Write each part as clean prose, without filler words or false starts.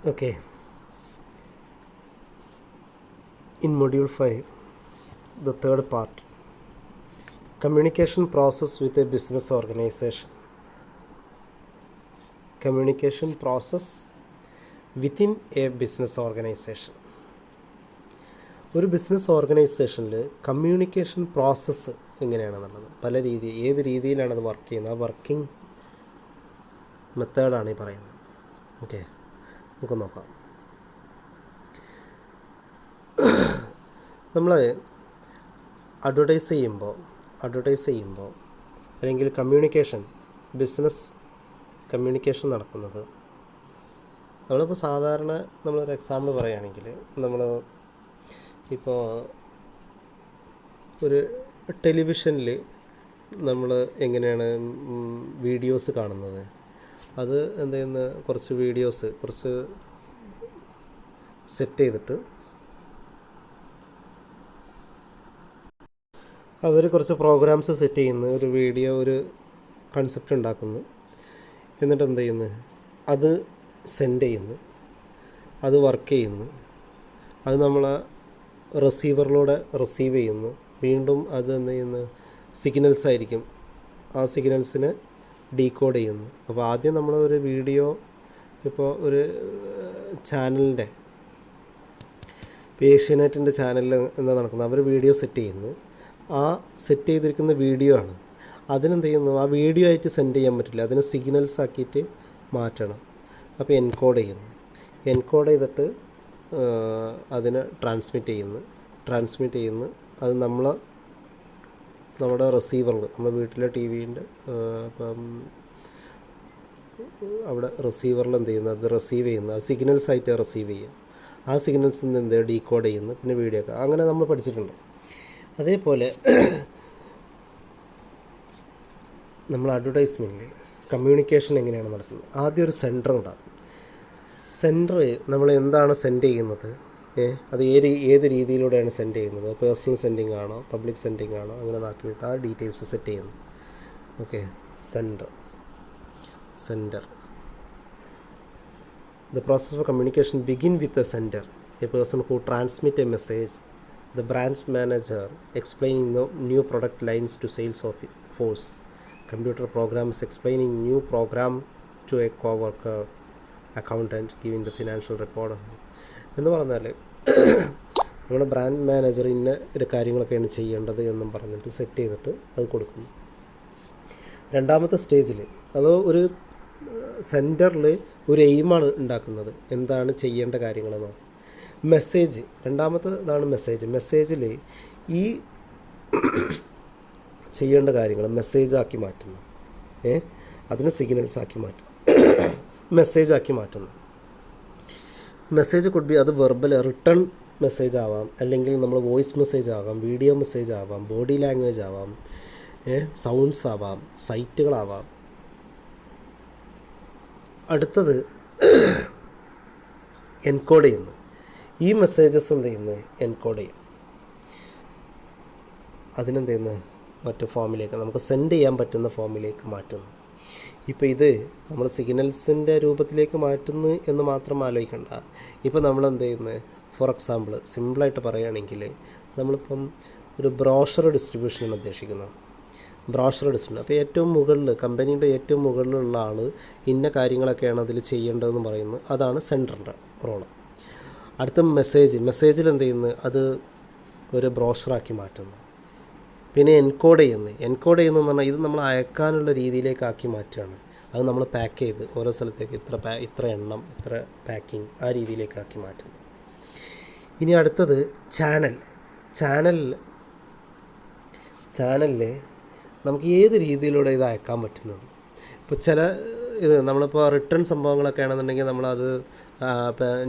Okay, in module 5, the third part, communication process with a business organization. Communication process within a business organization. ഒരു business ഓർഗനൈസേഷനിൽ communication process എങ്ങനെയാണെന്നുള്ളത് പല ഏത് രീതിയിലാണത് work ചെയ്യുന്നത്, ആ working മെത്തേഡാണ് ഈ പറയുന്നത്. ഓക്കെ, നമുക്ക് നോക്കാം. നമ്മൾ അഡ്വർടൈസ് ചെയ്യുമ്പോൾ അല്ലെങ്കിൽ ബിസിനസ് കമ്മ്യൂണിക്കേഷൻ നടക്കുന്നത്, നമ്മളിപ്പോൾ സാധാരണ നമ്മളൊരു എക്സാമ്പിൾ പറയുകയാണെങ്കിൽ, നമ്മൾ ഇപ്പോൾ ഒരു ടെലിവിഷനിൽ നമ്മൾ എങ്ങനെയാണ് വീഡിയോസ് കാണുന്നത്, അത് എന്ത് ചെയ്യുന്ന കുറച്ച് വീഡിയോസ് സെറ്റ് ചെയ്തിട്ട് അവർ കുറച്ച് പ്രോഗ്രാംസ് സെറ്റ് ചെയ്യുന്നു, ഒരു വീഡിയോ ഒരു കൺസെപ്റ്റ് ഉണ്ടാക്കുന്നു, എന്നിട്ട് എന്ത് ചെയ്യുന്നു, അത് സെൻഡ് ചെയ്യുന്നു, അത് വർക്ക് ചെയ്യുന്നു, അത് നമ്മൾ റിസീവറിലൂടെ റിസീവ് ചെയ്യുന്നു, വീണ്ടും അത് എന്ത് ചെയ്യുന്നു, സിഗ്നൽസ് ആയിരിക്കും, ആ സിഗ്നൽസിനെ ഡീകോഡ് ചെയ്യുന്നു. അപ്പോൾ ആദ്യം നമ്മൾ ഒരു വീഡിയോ, ഇപ്പോൾ ഒരു ചാനലിൻ്റെ ഏഷ്യാനെറ്റിൻ്റെ ചാനലിൽ എന്താ നടക്കുന്നത്, അവർ വീഡിയോ സെറ്റ് ചെയ്യുന്നു, ആ സെറ്റ് ചെയ്തിരിക്കുന്ന വീഡിയോ ആണ്, അതിനെന്ത് ചെയ്യുന്നു, ആ വീഡിയോ ആയിട്ട് സെൻഡ് ചെയ്യാൻ പറ്റില്ല, അതിനെ സിഗ്നൽസ് ആക്കിയിട്ട് മാറ്റണം. അപ്പോൾ എൻകോഡ് ചെയ്തിട്ട് അതിനെ ട്രാൻസ്മിറ്റ് ചെയ്യുന്നു. അത് നമ്മുടെ റിസീവറിൽ, നമ്മുടെ വീട്ടിലെ ടി വിൻ്റെ ഇപ്പം അവിടെ റിസീവറിൽ എന്ത് ചെയ്യുന്നു, അത് റിസീവ് ചെയ്യുന്നു, ആ സിഗ്നൽസ് ആയിട്ട് റിസീവ് ചെയ്യുക, ആ സിഗ്നൽസിൽ നിന്ന് എന്ത് ഡീകോഡ് ചെയ്യുന്നു, പിന്നെ വീഡിയോ ഒക്കെ അങ്ങനെ നമ്മൾ പഠിച്ചിട്ടുണ്ട്. അതേപോലെ നമ്മൾ അഡ്വർടൈസ്മെൻറ്റിൽ കമ്മ്യൂണിക്കേഷൻ എങ്ങനെയാണ് നടക്കുന്നത്, ആദ്യം ഒരു സെൻറ്റർ ഉണ്ടാകും. സെൻറ്റർ നമ്മൾ എന്താണ് സെൻഡ് ചെയ്യുന്നത്, അത് ഏത് രീതിയിലൂടെയാണ് സെൻഡ് ചെയ്യുന്നത്, പേഴ്സണൽ സെൻഡിങ് ആണോ പബ്ലിക് സെൻഡിങ് ആണോ, അങ്ങനെ നോക്കിയിട്ട് ആ ഡീറ്റെയിൽസ് സെറ്റ് ചെയ്യുന്നു. Okay, centre The process of communication begin with the sender, a person who transmit a message, the branch manager explaining new product lines to sales force, computer programs explaining new program to a co-worker, accountant giving the financial report. എന്ന് പറഞ്ഞാൽ നമ്മുടെ brand manager ഇന്ന ഒരു കാര്യങ്ങളൊക്കെയാണ് ചെയ്യേണ്ടത് എന്നും പറഞ്ഞിട്ട് set ചെയ്തിട്ട് അത് കൊടുക്കുന്നു. രണ്ടാമത്തെ സ്റ്റേജിൽ അതോ ഒരു സെൻറ്ററിൽ ഒരു എയിമാണ് ഉണ്ടാക്കുന്നത്, എന്താണ് ചെയ്യേണ്ട കാര്യങ്ങളെന്ന്. രണ്ടാമത്തേതാണ് മെസ്സേജിൽ ഈ ചെയ്യേണ്ട കാര്യങ്ങൾ മെസ്സേജാക്കി മാറ്റുന്നു, അതിനെ സിഗ്നൽസ് ആക്കി മാറ്റുന്നു, മെസ്സേജാക്കി മാറ്റുന്നു. മെസ്സേജ് കുഡ് ബി, അത് വെർബൽ റിട്ടേൺ മെസ്സേജ് ആവാം, അല്ലെങ്കിൽ നമ്മൾ വോയിസ് മെസ്സേജ് ആവാം, വീഡിയോ മെസ്സേജ് ആവാം, ബോഡി ലാംഗ്വേജ് ആവാം, സൗണ്ട്സ് ആവാം, സൈറ്റുകളാവാം. അടുത്തത് എൻകോഡ് ചെയ്യുന്നു. ഈ മെസ്സേജസ് എന്ത് ചെയ്യുന്നു, എൻകോഡ് ചെയ്യും, അതിനെന്ത് ചെയ്യുന്നു, മറ്റു ഫോമിലേക്ക് നമുക്ക് സെൻഡ് ചെയ്യാൻ പറ്റുന്ന ഫോമിലേക്ക് മാറ്റുന്നു. ഇപ്പോൾ ഇത് നമ്മൾ സിഗ്നൽസിൻ്റെ രൂപത്തിലേക്ക് മാറ്റുന്നു എന്ന് മാത്രം ആലോചിക്കണ്ട. ഇപ്പോൾ നമ്മൾ എന്ത് ചെയ്യുന്നത്, ഫോർ എക്സാമ്പിൾ സിമ്പിളായിട്ട് പറയുകയാണെങ്കിൽ, നമ്മളിപ്പം ഒരു ബ്രോഷർ ഡിസ്ട്രിബ്യൂഷനാണ് ഉദ്ദേശിക്കുന്നത്. അപ്പോൾ ഏറ്റവും മുകളിൽ, കമ്പനിയുടെ ഏറ്റവും മുകളിലുള്ള ആൾ ഇന്ന കാര്യങ്ങളൊക്കെയാണ് അതിൽ ചെയ്യേണ്ടതെന്ന് പറയുന്നത്, അതാണ് സെൻറ്ററിൻ്റെ റോള്. അടുത്ത മെസ്സേജിൽ എന്ത് ചെയ്യുന്നത്, അത് ഒരു ബ്രോഷറാക്കി മാറ്റുന്നു. പിന്നെ എൻകോഡ് ചെയ്യുന്നു പറഞ്ഞാൽ ഇത് നമ്മൾ അയക്കാനുള്ള രീതിയിലേക്ക് ആക്കി മാറ്റുകയാണ്. അത് നമ്മൾ പാക്ക് ചെയ്ത് ഓരോ സ്ഥലത്തേക്ക് ഇത്ര എണ്ണം, ഇത്ര പാക്കിങ്, ആ രീതിയിലേക്ക് ആക്കി മാറ്റുന്നു. ഇനി അടുത്തത് ചാനലിൽ നമുക്ക് ഏത് രീതിയിലൂടെ ഇത് അയക്കാൻ പറ്റുന്നത്. ഇപ്പോൾ നമ്മളിപ്പോൾ റിട്ടേൺ സംഭവങ്ങളൊക്കെ ആണെന്നുണ്ടെങ്കിൽ നമ്മളത്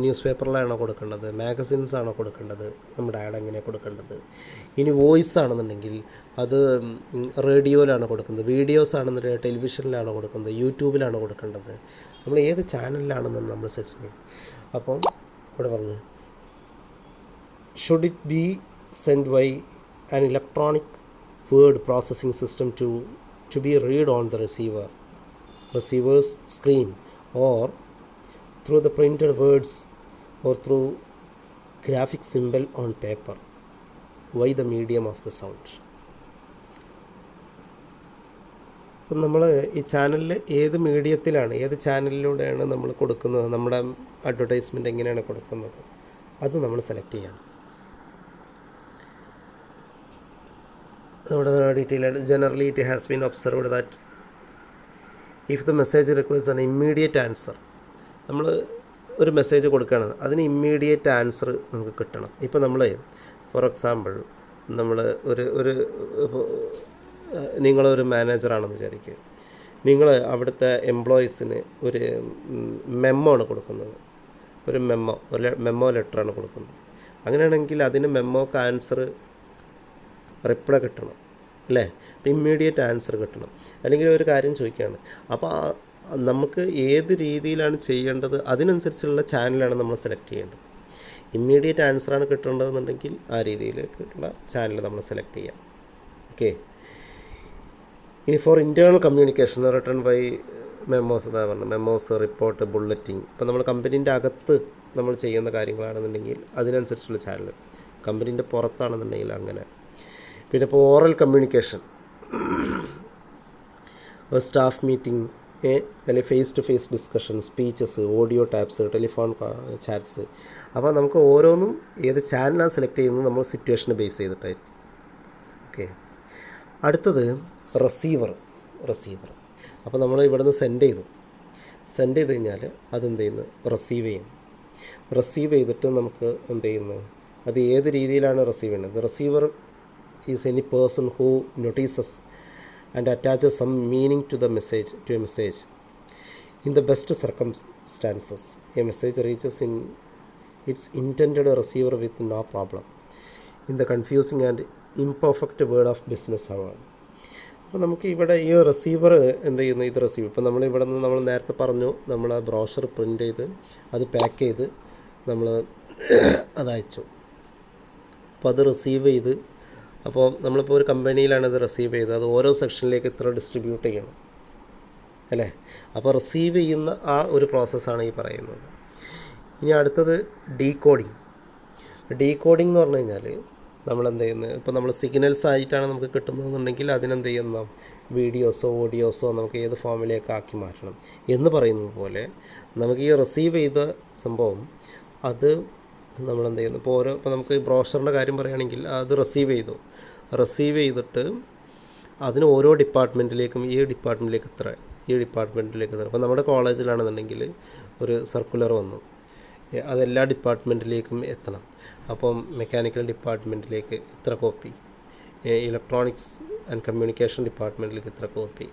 ന്യൂസ് പേപ്പറിലാണോ കൊടുക്കേണ്ടത്, മാഗസിൻസാണോ കൊടുക്കേണ്ടത്, നമ്മുടെ ആഡ് എങ്ങനെയാണ് കൊടുക്കേണ്ടത്. ഇനി വോയിസ് ആണെന്നുണ്ടെങ്കിൽ അത് റേഡിയോയിലാണോ കൊടുക്കുന്നത്, വീഡിയോസ് ആണെന്നുണ്ടെങ്കിൽ ടെലിവിഷനിലാണോ കൊടുക്കുന്നത്, യൂട്യൂബിലാണോ കൊടുക്കേണ്ടത്, നമ്മൾ ഏത് ചാനലിലാണെന്ന് നമ്മൾ സെറ്റ് ചെയ്യും. അപ്പം ഇവിടെ പറഞ്ഞു, should it be send by an electronic word processing system to be read on the receiver's screen, or through the printed words or through graphic symbol on paper. Why the medium of the sound? ഇപ്പം നമ്മൾ ഈ ചാനലിൽ ഏത് മീഡിയത്തിലാണ്, ഏത് ചാനലിലൂടെയാണ് നമ്മൾ കൊടുക്കുന്നത്, നമ്മുടെ advertisement എങ്ങനെയാണ് കൊടുക്കുന്നത്, അത് നമ്മൾ സെലക്ട് ചെയ്യണം. നമ്മുടെ detail generally it has been observed that if the message requires an immediate answer, നമ്മൾ ഒരു മെസ്സേജ് കൊടുക്കുകയാണ്, അതിന് ഇമ്മീഡിയറ്റ് ആൻസർ നമുക്ക് കിട്ടണം. ഇപ്പോൾ നമ്മൾ ഫോർ എക്സാമ്പിൾ നമ്മൾ ഒരു നിങ്ങളൊരു മാനേജറാണെന്ന് വിചാരിക്കുക. നിങ്ങൾ അവിടുത്തെ എംപ്ലോയീസിന് ഒരു മെമ്മോ ആണ് കൊടുക്കുന്നത്, ഒരു മെമ്മോ ലെറ്ററാണ് കൊടുക്കുന്നത്. അങ്ങനെയാണെങ്കിൽ അതിന് മെമ്മോക്ക് ആൻസർ റിപ്ലൈ കിട്ടണം അല്ലേ, അപ്പോൾ ഇമ്മീഡിയറ്റ് ആൻസർ കിട്ടണം. അല്ലെങ്കിൽ ഒരു കാര്യം ചോദിക്കുകയാണ്, അപ്പോൾ നമുക്ക് ഏത് രീതിയിലാണ് ചെയ്യേണ്ടത് അതിനനുസരിച്ചുള്ള ചാനലാണ് നമ്മൾ സെലക്ട് ചെയ്യേണ്ടത്. ഇമ്മീഡിയറ്റ് ആൻസറാണ് കിട്ടേണ്ടതെന്നുണ്ടെങ്കിൽ ആ രീതിയിലേക്കുള്ള ചാനൽ നമ്മൾ സെലക്ട് ചെയ്യാം. ഓക്കെ. ഇനി for internal communication written by memos, എന്താ പറഞ്ഞത്, മെമ്മോസ്, റിപ്പോർട്ട്, ബുള്ളറ്റിംഗ്. ഇപ്പോൾ നമ്മൾ കമ്പനീൻ്റെ അകത്ത് നമ്മൾ ചെയ്യുന്ന കാര്യങ്ങളാണെന്നുണ്ടെങ്കിൽ അതിനനുസരിച്ചുള്ള ചാനൽ, കമ്പനീൻ്റെ പുറത്താണെന്നുണ്ടെങ്കിൽ അങ്ങനെ. പിന്നെ ഇപ്പോൾ ഓറൽ കമ്മ്യൂണിക്കേഷൻ, സ്റ്റാഫ് മീറ്റിംഗ്, അല്ലെങ്കിൽ face to face discussion, speeches, audio tapes, telephone chats. അപ്പോൾ നമുക്ക് ഓരോന്നും ഏത് ചാനലാണ് സെലക്ട് ചെയ്യുന്നത് നമ്മൾ സിറ്റുവേഷനെ ബേസ് ചെയ്തിട്ടായിരിക്കും. ഓക്കെ. അടുത്തത് റിസീവർ. അപ്പോൾ നമ്മൾ ഇവിടുന്ന് സെൻഡ് ചെയ്ത് കഴിഞ്ഞാൽ അതെന്ത് ചെയ്യുന്നു, റിസീവ് ചെയ്തിട്ട് നമുക്ക് എന്ത് ചെയ്യുന്നു, അത് ഏത് രീതിയിലാണ് റിസീവ് ചെയ്യുന്നത്. Receiver is any person who notices and attaches some meaning to a message. In the best circumstances, a message reaches in its intended receiver with no problem. In the confusing and imperfect world of business, however. അപ്പോൾ നമുക്ക് ഇവിടെ ഈ receiver എന്ത് ചെയ്യുന്നു, ഇത് receive. ഇപ്പോൾ നമ്മൾ ഇവിടെ നിന്ന് നമ്മൾ നേരത്തെ പറഞ്ഞു, നമ്മൾ ആ ബ്രോഷർ പ്രിൻ്റ് ചെയ്ത് അത് പാക്ക് ചെയ്ത് നമ്മൾ അത് അയച്ചു. അപ്പോൾ അത് റിസീവ് ചെയ്ത്, അപ്പോൾ നമ്മളിപ്പോൾ ഒരു കമ്പനിയിലാണ് ഇത് റിസീവ് ചെയ്തത്, അത് ഓരോ സെക്ഷനിലേക്ക് ഇത്ര ഡിസ്ട്രിബ്യൂട്ട് ചെയ്യണം അല്ലേ. അപ്പോൾ റിസീവ് ചെയ്യുന്ന ആ ഒരു പ്രോസസ്സാണ് ഈ പറയുന്നത്. ഇനി അടുത്തത് ഡീകോഡിങ് എന്ന് പറഞ്ഞു കഴിഞ്ഞാൽ നമ്മളെന്ത് ചെയ്യുന്നത്, ഇപ്പോൾ നമ്മൾ സിഗ്നൽസ് ആയിട്ടാണ് നമുക്ക് കിട്ടുന്നതെന്നുണ്ടെങ്കിൽ അതിനെന്ത് ചെയ്യുന്ന വീഡിയോസോ ഓഡിയോസോ നമുക്ക് ഏത് ഫോമിലേക്ക് ആക്കി മാറ്റണം എന്ന് പറയുന്നത് പോലെ നമുക്ക് ഈ റിസീവ് ചെയ്ത സംഭവം അത് നമ്മളെന്ത് ചെയ്യുന്നു. ഇപ്പോൾ നമുക്ക് ബ്രോഷറിൻ്റെ കാര്യം പറയുകയാണെങ്കിൽ അത് റിസീവ് ചെയ്തിട്ട് അതിന് ഓരോ ഡിപ്പാർട്ട്മെൻറ്റിലേക്കും ഈ ഡിപ്പാർട്ട്മെൻറ്റിലേക്ക് ഇത്ര. ഇപ്പോൾ നമ്മുടെ കോളേജിലാണെന്നുണ്ടെങ്കിൽ ഒരു സർക്കുലർ വന്നു, അതെല്ലാ ഡിപ്പാർട്ട്മെൻറ്റിലേക്കും എത്തണം. അപ്പം മെക്കാനിക്കൽ ഡിപ്പാർട്ട്മെൻറ്റിലേക്ക് ഇത്ര കോപ്പി, ഇലക്ട്രോണിക്സ് ആൻഡ് കമ്മ്യൂണിക്കേഷൻ ഡിപ്പാർട്ട്മെൻറ്റിലേക്ക് ഇത്ര കോപ്പി,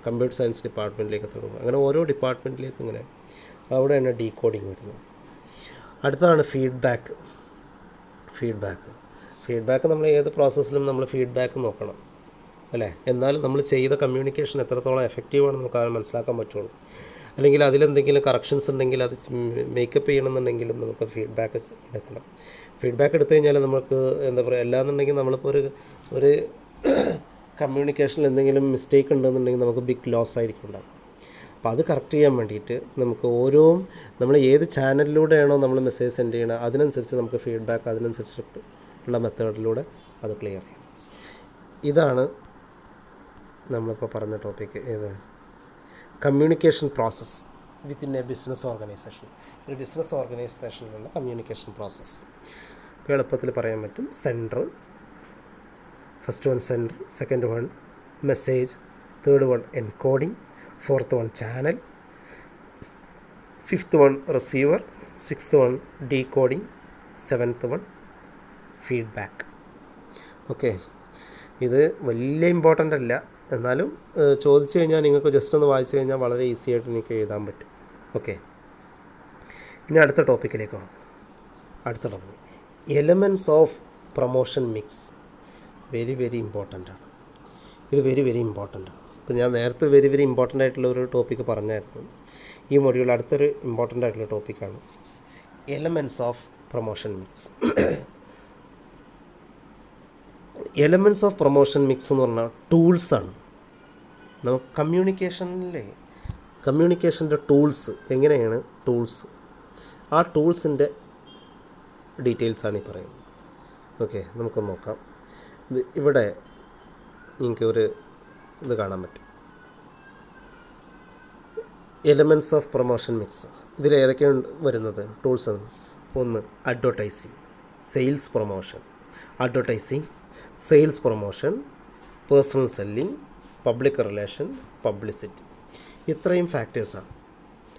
കമ്പ്യൂട്ടർ സയൻസ് ഡിപ്പാർട്ട്മെൻറ്റിലേക്ക് ഇത്ര കോപ്പി, അങ്ങനെ ഓരോ ഡിപ്പാർട്ട്മെൻറ്റിലേക്കും ഇങ്ങനെ. അവിടെയാണ് ഡീകോഡിങ് വരുന്നത്. അടുത്തതാണ് ഫീഡ്ബാക്ക് നമ്മൾ ഏത് പ്രോസസ്സിലും നമ്മൾ ഫീഡ്ബാക്ക് നോക്കണം അല്ലേ. എന്നാലും നമ്മൾ ചെയ്ത കമ്മ്യൂണിക്കേഷൻ എത്രത്തോളം എഫക്റ്റീവാണെന്ന് നമുക്ക് അത് മനസ്സിലാക്കാൻ പറ്റുള്ളൂ. അല്ലെങ്കിൽ അതിലെന്തെങ്കിലും കറക്ഷൻസ് ഉണ്ടെങ്കിൽ അത് മേക്കപ്പ് ചെയ്യണമെന്നുണ്ടെങ്കിലും നമുക്ക് ഫീഡ്ബാക്ക് എടുക്കണം. ഫീഡ്ബാക്ക് എടുത്തു കഴിഞ്ഞാൽ നമുക്ക് എന്താ പറയുക, അല്ലാന്നുണ്ടെങ്കിൽ നമ്മളിപ്പോൾ ഒരു കമ്മ്യൂണിക്കേഷനിൽ എന്തെങ്കിലും മിസ്റ്റേക്ക് ഉണ്ടെന്നുണ്ടെങ്കിൽ നമുക്ക് ബിഗ് ലോസ് ആയിരിക്കും ഉണ്ടാകും. അപ്പോൾ അത് കറക്റ്റ് ചെയ്യാൻ വേണ്ടിയിട്ട് നമുക്ക് നമ്മൾ ഏത് ചാനലിലൂടെയാണോ നമ്മൾ മെസ്സേജ് സെൻഡ് ചെയ്യണം അതിനനുസരിച്ച് നമുക്ക് ഫീഡ്ബാക്ക് അതിനനുസരിച്ചുള്ള മെത്തേഡിലൂടെ അത് ക്ലിയർ ചെയ്യും. ഇതാണ് നമ്മളിപ്പോൾ പറഞ്ഞ topic. Communication process within A business organisation. ഒരു ബിസിനസ് ഓർഗനൈസേഷനിലുള്ള കമ്മ്യൂണിക്കേഷൻ പ്രോസസ്സ് ഇപ്പോൾ എളുപ്പത്തിൽ പറയാൻ പറ്റും. First one sender, second one message, third one encoding, fourth one channel, fifth one receiver, sixth one decoding, seventh one feedback. Okay. ഇത് വലിയ important അല്ല, എന്നാലും ചോദിച്ചു കഴിഞ്ഞാൽ നിങ്ങൾക്ക് ജസ്റ്റ് ഒന്ന് വായിച്ചു കഴിഞ്ഞാൽ വളരെ ഈസി ആയിട്ട് എനിക്ക് എഴുതാൻ പറ്റും. ഓക്കെ. ഇനി അടുത്ത ടോപ്പിക്കിലേക്ക് പോകാം. അടുത്ത topic elements of promotion mix. Very important ആണ് ഇത്. വെരി ഇമ്പോർട്ടൻ്റ് ആണ്. ഇപ്പോൾ ഞാൻ നേരത്തെ വെരി ഇമ്പോർട്ടൻ്റ് ആയിട്ടുള്ള ഒരു ടോപ്പിക്ക് പറഞ്ഞായിരുന്നു. ഈ മൊഡ്യൂൾ അടുത്തൊരു ഇമ്പോർട്ടൻ്റ് ആയിട്ടുള്ള ടോപ്പിക്കാണ് elements of promotion mix. Elements of promotion mix എന്ന് പറഞ്ഞാൽ ടൂൾസാണ്. നമുക്ക് കമ്മ്യൂണിക്കേഷൻ്റെ ടൂൾസ് എങ്ങനെയാണ് ടൂൾസ്. ആ ടൂൾസിൻ്റെ ഡീറ്റെയിൽസാണ് ഈ പറയുന്നത്. ഓക്കെ, നമുക്കൊന്ന് നോക്കാം. ഇവിടെ നിങ്ങൾക്ക് ഒരു ഇത് കാണാൻ പറ്റും, എലമെൻറ്റ്സ് ഓഫ് പ്രൊമോഷൻ മിക്സ്. ഇതിൽ ഏതൊക്കെയാണ് വരുന്നത് ടൂൾസ്? ഒന്ന് advertising, sales promotion, advertising, sales promotion, personal selling, public relation, publicity. ഇത്രയും ഫാക്ടേഴ്സാണ്.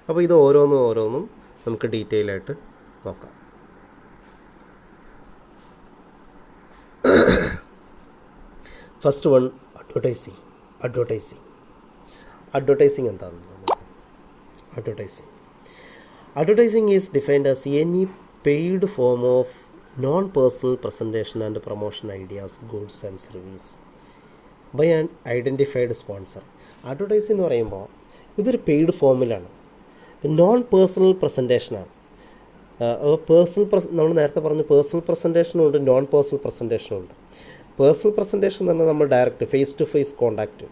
അപ്പോൾ ഇത് ഓരോന്നും നമുക്ക് ഡീറ്റെയിൽ ആയിട്ട് നോക്കാം. First one, advertising. അഡ്വർടൈസിങ് എന്താണെന്ന് നോക്കാം. Advertising is defined as any paid form of non-personal presentation and promotion ideas, goods and service by an identified sponsor. Advertising എന്ന് പറയുമ്പോൾ ഇതൊരു പെയ്ഡ് ഫോമിലാണ്, നോൺ പേഴ്സണൽ പ്രസൻറ്റേഷനാണ്. നമ്മൾ നേരത്തെ പറഞ്ഞു പേഴ്സണൽ പ്രസൻറ്റേഷനും ഉണ്ട്, നോൺ പേഴ്സണൽ പ്രസൻറ്റേഷനും ഉണ്ട്. പേഴ്സണൽ പ്രസൻറ്റേഷൻ എന്ന് പറഞ്ഞാൽ നമ്മൾ direct face to face contact,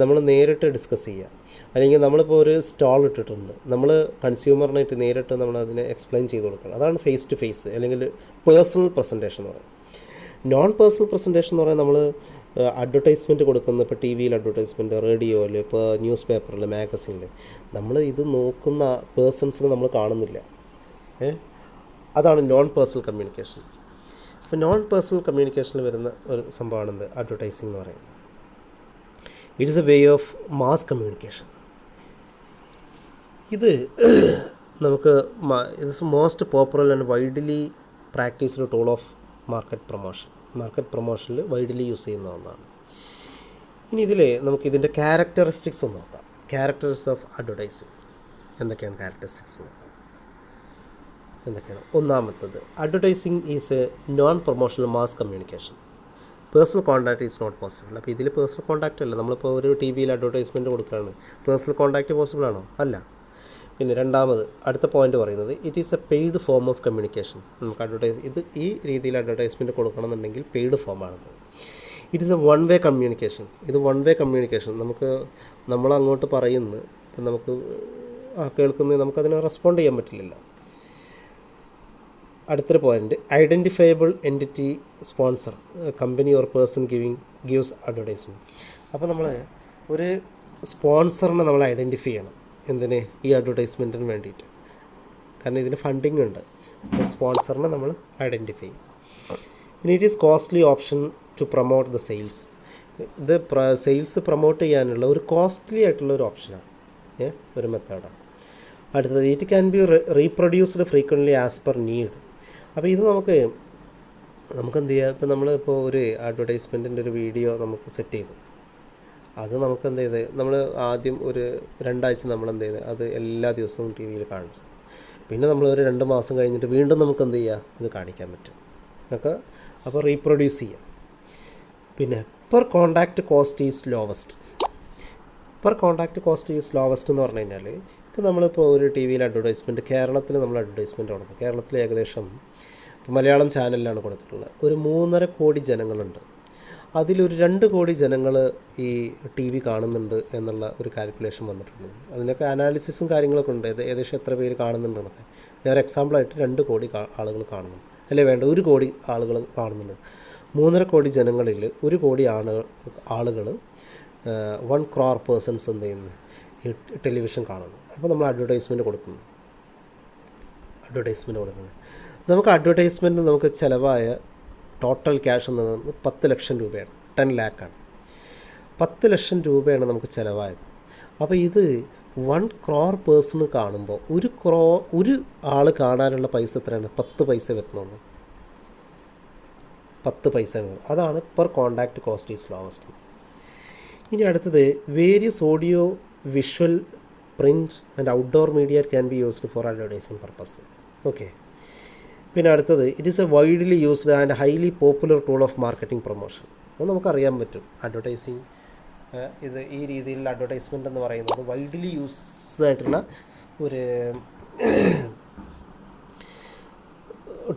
നമ്മൾ നേരിട്ട് ഡിസ്കസ് ചെയ്യുക. അല്ലെങ്കിൽ നമ്മളിപ്പോൾ ഒരു സ്റ്റാൾ ഇട്ടിട്ടുണ്ട്, നമ്മൾ കൺസ്യൂമറിനായിട്ട് നേരിട്ട് നമ്മൾ അതിനെ എക്സ്പ്ലെയിൻ ചെയ്ത് കൊടുക്കണം. അതാണ് ഫേസ് ടു ഫേസ് അല്ലെങ്കിൽ പേഴ്സണൽ പ്രസൻറ്റേഷൻ എന്ന് പറയുന്നത്. നോൺ പേഴ്സണൽ പ്രസൻറ്റേഷൻ എന്ന് പറയുന്നത് നമ്മൾ അഡ്വർടൈസ്മെൻറ്റ് കൊടുക്കുന്ന, ഇപ്പോൾ ടി വിയിൽ അഡ്വർടൈസ്മെൻറ്റ്, റേഡിയോയിൽ, ഇപ്പോൾ ന്യൂസ് പേപ്പറിൽ, മാഗസീനിൽ നമ്മൾ ഇത് നോക്കുന്ന പേഴ്സൺസിനെ നമ്മൾ കാണുന്നില്ല. അതാണ് നോൺ പേഴ്സണൽ കമ്മ്യൂണിക്കേഷൻ. അപ്പോൾ നോൺ പേഴ്സണൽ കമ്മ്യൂണിക്കേഷനിൽ വരുന്ന ഒരു സംഭവമാണെന്ത് അഡ്വർടൈസിംഗ് എന്ന് പറയുന്നത്. It is a way of mass communication. ഇത് നമുക്ക് it's most popular and widely practised tool of market പ്രൊമോഷനിൽ വൈഡ്ലി യൂസ് ചെയ്യുന്ന ഒന്നാണ്. ഇനി ഇതിൽ നമുക്ക് ഇതിൻ്റെ ക്യാരക്ടറിസ്റ്റിക്സ് ഒന്ന് നോക്കാം. ക്യാരക്ടേഴ്സ് ഓഫ് അഡ്വർടൈസിങ് എന്തൊക്കെയാണ്? ക്യാരക്ടറിസ്റ്റിക്സ് നോക്കാം എന്തൊക്കെയാണ്. ഒന്നാമത്തത്, advertising is a non promotional mass communication. Personal contact is not possible. അപ്പോൾ ഇതിൽ പേഴ്സണൽ കോൺടാക്റ്റ് അല്ല. നമ്മളിപ്പോൾ ഒരു ടി വിയിൽ അഡ്വർടൈസ്മെൻറ്റ് കൊടുക്കുകയാണ്, പേഴ്സണൽ കോൺടാക്റ്റ് പോസിബിൾ ആണോ? അല്ല. പിന്നെ രണ്ടാമത് അടുത്ത പോയിന്റ് പറയുന്നത്, it is a paid form of communication. നമുക്ക് ഈ രീതിയിൽ അഡ്വർടൈസ്മെൻറ്റ് കൊടുക്കണമെന്നുണ്ടെങ്കിൽ പെയ്ഡ് ഫോമാണത്. It is a one way communication. ഇത് വൺ വേ കമ്മ്യൂണിക്കേഷൻ. നമ്മളങ്ങോട്ട് പറയുന്നു, ഇപ്പം നമുക്ക് കേൾക്കുന്നത് നമുക്കതിനെ റെസ്പോണ്ട് ചെയ്യാൻ പറ്റില്ലല്ലോ. അടുത്തൊരു point, identifiable entity sponsor, company or person gives advertisement. അപ്പോൾ നമ്മൾ ഒരു സ്പോൺസറിനെ നമ്മൾ ഐഡൻറ്റിഫൈ ചെയ്യണം. എന്തിന്? ഈ അഡ്വർടൈസ്മെൻറ്റിന് വേണ്ടിയിട്ട്. കാരണം ഇതിന് ഫണ്ടിങ് ഉണ്ട്. സ്പോൺസറിനെ നമ്മൾ ഐഡൻറ്റിഫൈ ചെയ്യും. ഇനി it is costly option to promote the sales. ഇത് സെയിൽസ് പ്രൊമോട്ട് ചെയ്യാനുള്ള ഒരു കോസ്റ്റ്ലി ആയിട്ടുള്ള ഒരു ഓപ്ഷനാണ്, ഒരു മെത്തേഡാണ്. അടുത്തത്, it can be reproduced frequently as per need. അപ്പോൾ ഇത് നമുക്ക് എന്ത് ചെയ്യാം? ഇപ്പോൾ നമ്മളിപ്പോൾ ഒരു അഡ്വർടൈസ്മെൻറ്റിൻ്റെ ഒരു വീഡിയോ നമുക്ക് സെറ്റ് ചെയ്തു, അത് നമുക്ക് എന്ത് ചെയ്ത് നമ്മൾ ആദ്യം ഒരു 2 ആഴ്ച നമ്മൾ എന്ത് ചെയ്ത് അത് എല്ലാ ദിവസവും ടി വിയിൽ കാണിച്ചു. പിന്നെ നമ്മൾ ഒരു 2 മാസം കഴിഞ്ഞിട്ട് വീണ്ടും നമുക്ക് എന്ത് ചെയ്യുക? ഇത് കാണിക്കാൻ പറ്റും. അപ്പോൾ റീപ്രൊഡ്യൂസ് ചെയ്യാം. പിന്നെ per contact cost is lowest. എന്ന് പറഞ്ഞു കഴിഞ്ഞാൽ, ഇപ്പോൾ നമ്മളിപ്പോൾ ഒരു ടി വിയിൽ അഡ്വർടൈസ്മെൻറ്റ്, കേരളത്തിൽ നമ്മൾ അഡ്വർടൈസ്മെൻറ്റ് കൊടുക്കും. കേരളത്തിൽ ഏകദേശം ഇപ്പോൾ മലയാളം ചാനലിലാണ് കൊടുത്തിട്ടുള്ളത്. ഒരു 3.5 കോടി ജനങ്ങളുണ്ട്. അതിലൊരു 2 കോടി ജനങ്ങൾ ഈ ടി വി കാണുന്നുണ്ട് എന്നുള്ള ഒരു കാൽക്കുലേഷൻ വന്നിട്ടുണ്ട്. അതിനൊക്കെ അനാലിസിസും കാര്യങ്ങളൊക്കെ ഉണ്ട്, ഏകദേശം എത്ര പേര് കാണുന്നുണ്ടെന്നൊക്കെ. വേറെ എക്സാമ്പിളായിട്ട് 2 കോടി ആളുകൾ കാണുന്നുണ്ട്, അല്ലേ വേണ്ട 1 കോടി ആളുകൾ കാണുന്നുണ്ട്. 3.5 കോടി ജനങ്ങളിൽ 1 കോടി ആളുകൾ 1 crore പേഴ്സൺസ് എന്ത് ചെയ്യുന്നു? ടെലിവിഷൻ കാണുന്നു. അപ്പോൾ നമ്മൾ അഡ്വർടൈസ്മെൻറ്റ് കൊടുക്കുന്നു. നമുക്ക് അഡ്വർടൈസ്മെൻറ്റ് നമുക്ക് ചിലവായ ടോട്ടൽ ക്യാഷ് എന്നത് 10 ലക്ഷം രൂപയാണ്, 10 ലാക്കാണ്. 10 ലക്ഷം രൂപയാണ് നമുക്ക് ചിലവായത്. അപ്പോൾ ഇത് 1 crore പേഴ്സണ് കാണുമ്പോൾ ഒരു ആൾ കാണാനുള്ള പൈസ എത്രയാണ്? 10 പൈസ വരുന്നുള്ളൂ. 10 പൈസ. അതാണ് per contact cost is lowest. ഇനി അടുത്തത്, various audio, visual, print and outdoor media can be used for advertising purpose. Okay. പിന്നെ അടുത്തത്, it is A widely used and highly popular tool of marketing promotion. അത് നമുക്കറിയാൻ പറ്റും. Advertising ഇത് ഈ രീതിയിലുള്ള അഡ്വർടൈസ്മെൻ്റ് എന്ന് പറയുന്നത് വൈഡ്ലി യൂസ്ഡ് ആയിട്ടുള്ള ഒരു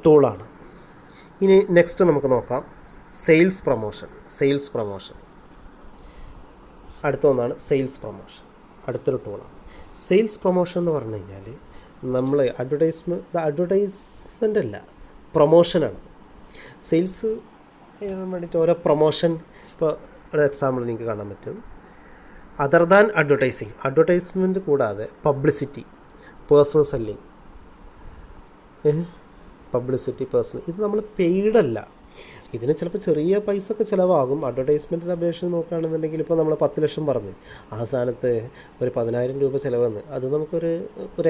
ടൂളാണ്. ഇനി നെക്സ്റ്റ് നമുക്ക് നോക്കാം സെയിൽസ് പ്രൊമോഷൻ. അടുത്ത ഒന്നാണ് സെയിൽസ് പ്രൊമോഷൻ. അടുത്തൊരു ടൂളാണ്. സെയിൽസ് പ്രൊമോഷൻ എന്ന് പറഞ്ഞു കഴിഞ്ഞാൽ നമ്മൾ അഡ്വർടൈസ്മെൻ്റ് അല്ല, പ്രൊമോഷനാണ്. സെയിൽസ് ചെയ്യാൻ വേണ്ടിയിട്ട് ഓരോ പ്രൊമോഷൻ, ഇപ്പോൾ ഒരു എക്സാമ്പിൾ നിങ്ങൾക്ക് കാണാൻ പറ്റും. അതർ ദാൻ അഡ്വർടൈസ്മെൻറ്റ് കൂടാതെ പബ്ലിസിറ്റി, പേഴ്സണൽ സെല്ലിങ്, ഇത് നമ്മൾ പെയ്ഡല്ല. ഇതിന് ചിലപ്പോൾ ചെറിയ പൈസ ഒക്കെ ചിലവാകും. അഡ്വർടൈസ്മെൻറ്റിന് അപേക്ഷിച്ച് നോക്കുകയാണെന്നുണ്ടെങ്കിൽ ഇപ്പോൾ നമ്മൾ 10 ലക്ഷം പറഞ്ഞ് ആ സ്ഥാനത്ത് ഒരു 10,000 രൂപ ചിലവെന്ന് അത് നമുക്കൊരു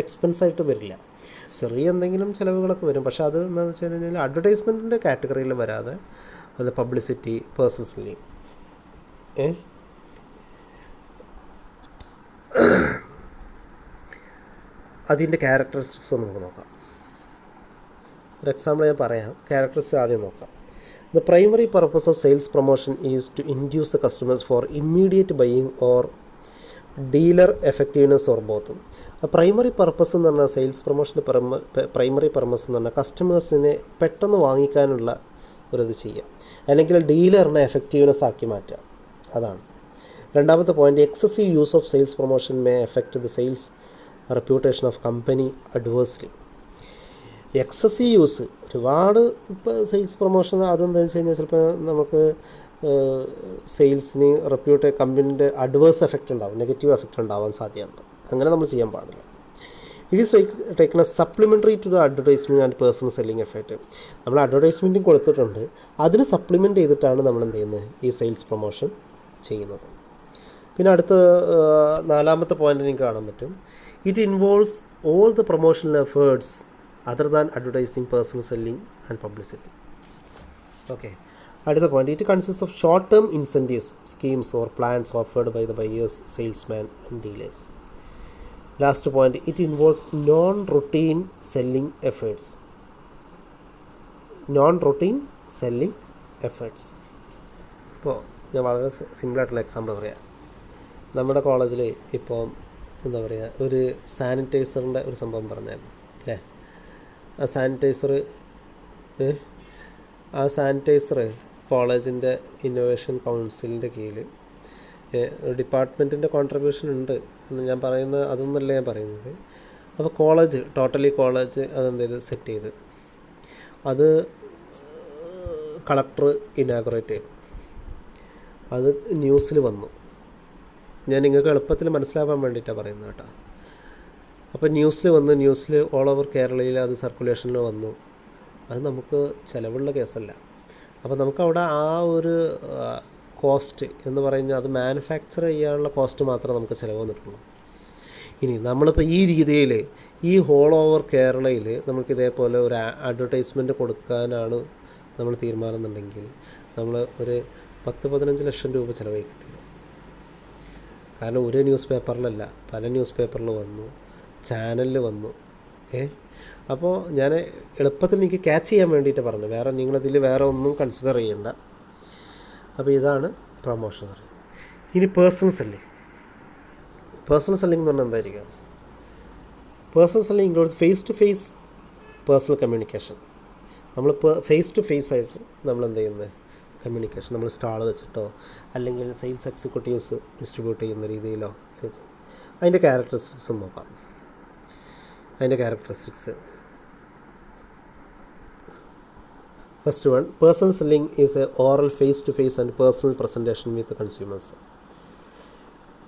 എക്സ്പെൻസായിട്ട് വരില്ല. ചെറിയ എന്തെങ്കിലും ചിലവുകളൊക്കെ വരും. പക്ഷേ അത് എന്താണെന്ന് വെച്ച് കഴിഞ്ഞാൽ അഡ്വർടൈസ്മെൻറ്റിൻ്റെ കാറ്റഗറിയിൽ വരാതെ അത് പബ്ലിസിറ്റി, പേഴ്സണൽ സെല്ലിങ്. അതിൻ്റെ ക്യാരക്ടറിസ്റ്റിക്സ് നമുക്ക് നോക്കാം. ഒരു എക്സാമ്പിൾ ഞാൻ പറയാം. ക്യാരക്ടറിസ്റ്റിക്സ് ആദ്യം നോക്കാം. The primary purpose of sales promotion is to induce the customers for immediate buying or dealer effectiveness or both. Primary purpose എന്ന് പറഞ്ഞാൽ സെയിൽസ് പ്രൊമോഷൻ്റെ പ്രൈമറി പർപ്പസ് എന്ന് പറഞ്ഞാൽ കസ്റ്റമേഴ്സിനെ പെട്ടെന്ന് വാങ്ങിക്കാനുള്ള ഒരിത് ചെയ്യുക, അല്ലെങ്കിൽ ഡീലറിനെ എഫക്റ്റീവ്നെസ് ആക്കി മാറ്റുക. അതാണ് രണ്ടാമത്തെ point. Excessive use of sales promotion may affect the sales reputation of company adversely. Excessive use ഒരുപാട് ഇപ്പോൾ സെയിൽസ് പ്രൊമോഷൻ അതെന്താണെന്ന് വെച്ച് കഴിഞ്ഞാൽ ചിലപ്പോൾ നമുക്ക് സെയിൽസിന് കമ്പനീൻ്റെ അഡ്വേഴ്സ് എഫക്റ്റ് ഉണ്ടാവും, നെഗറ്റീവ് എഫക്റ്റ് ഉണ്ടാവാൻ സാധ്യതയുണ്ട്. അങ്ങനെ നമ്മൾ ചെയ്യാൻ പാടില്ല. It is taken a supplementary to the advertisement and personal selling effect. നമ്മൾ അഡ്വർടൈസ്മെൻറ്റും കൊടുത്തിട്ടുണ്ട്, അതിന് സപ്ലിമെൻറ്റ് ചെയ്തിട്ടാണ് നമ്മൾ എന്ത് ചെയ്യുന്നത്, ഈ സെയിൽസ് പ്രൊമോഷൻ ചെയ്യുന്നത്. പിന്നെ അടുത്ത 4ാമത്തെ പോയിൻ്റ് എനിക്ക് കാണാൻ പറ്റും. It involves all the promotional efforts other than advertising, personal selling and publicity. Okay. അടുത്ത point. It consists of short-term incentives, schemes or plans offered by the buyers, salesmen and dealers. Last point. It involves non-routine selling efforts. ഇപ്പോൾ ഞാൻ വളരെ സിമ്പിളായിട്ടുള്ള example പറയാം. നമ്മുടെ കോളേജിൽ ഇപ്പോൾ എന്താ പറയുക, ഒരു സാനിറ്റൈസറിൻ്റെ ഒരു സംഭവം പറഞ്ഞായിരുന്നു അല്ലേ. ആ സാനിറ്റൈസർ കോളേജിൻ്റെ ഇന്നോവേഷൻ കൗൺസിലിൻ്റെ കീഴിൽ ഡിപ്പാർട്ട്മെൻറ്റിൻ്റെ കോൺട്രിബ്യൂഷൻ ഉണ്ട് എന്ന് ഞാൻ പറയുന്നത്, അതൊന്നുമല്ല ഞാൻ പറയുന്നത്. അപ്പോൾ കോളേജ് അതെന്ത് ചെയ്ത് സെറ്റ് ചെയ്ത് അത് കളക്ടർ ഇനാഗുറേറ്റ് ചെയ്തു. അത് ന്യൂസിൽ വന്നു. ഞാൻ നിങ്ങൾക്ക് എളുപ്പത്തിൽ മനസ്സിലാവാൻ വേണ്ടിയിട്ടാണ് പറയുന്നത് കേട്ടോ. അപ്പോൾ ന്യൂസിൽ ഓൾ ഓവർ കേരളയിൽ അത് സർക്കുലേഷനിൽ വന്നു. അത് നമുക്ക് ചിലവുള്ള കേസല്ല. അപ്പോൾ നമുക്കവിടെ ആ ഒരു കോസ്റ്റ് എന്ന് പറയുന്നത് അത് മാനുഫാക്ചർ ചെയ്യാനുള്ള കോസ്റ്റ് മാത്രമേ നമുക്ക് ചിലവ് വന്നിട്ടുള്ളൂ. ഇനി നമ്മളിപ്പോൾ ഈ രീതിയിൽ ഈ ഹോൾ ഓവർ കേരളയിൽ നമുക്ക് ഇതേപോലെ ഒരു അഡ്വർടൈസ്മെൻറ്റ് കൊടുക്കാനാണ് നമ്മൾ തീരുമാനം എന്നുണ്ടെങ്കിൽ നമ്മൾ ഒരു 10-15 ലക്ഷം രൂപ ചിലവഴിക്കേണ്ടി വരും. കാരണം ഒരു ന്യൂസ് പേപ്പറിലല്ല, പല ന്യൂസ് പേപ്പറിൽ വന്നു, ചാനലിൽ വന്നു. അപ്പോൾ ഞാൻ എളുപ്പത്തിൽ എനിക്ക് ക്യാച്ച് ചെയ്യാൻ വേണ്ടിയിട്ട് പറഞ്ഞു, വേറെ നിങ്ങളതിൽ വേറെ ഒന്നും കൺസിഡർ ചെയ്യണ്ട. അപ്പോൾ ഇതാണ് പ്രൊമോഷൻ. ഇനി പേഴ്സണൽ സെല്ലിംഗ് എന്ന് പറഞ്ഞാൽ എന്തായിരിക്കും? Personal selling include face to face personal communication. നമ്മളിപ്പോൾ ഫേസ് ടു ഫേസ് ആയിട്ട് നമ്മൾ എന്ത് ചെയ്യുന്നത്, കമ്മ്യൂണിക്കേഷൻ നമ്മൾ സ്റ്റാൾ വെച്ചിട്ടോ അല്ലെങ്കിൽ സെയിൽസ് എക്സിക്യൂട്ടീവ്സ് ഡിസ്ട്രിബ്യൂട്ട് ചെയ്യുന്ന രീതിയിലോ അതിൻ്റെ ക്യാരക്ടറിസ്റ്റിക്സ് നോക്കാം. First one, personal selling is a oral face to face and personal presentation with consumers.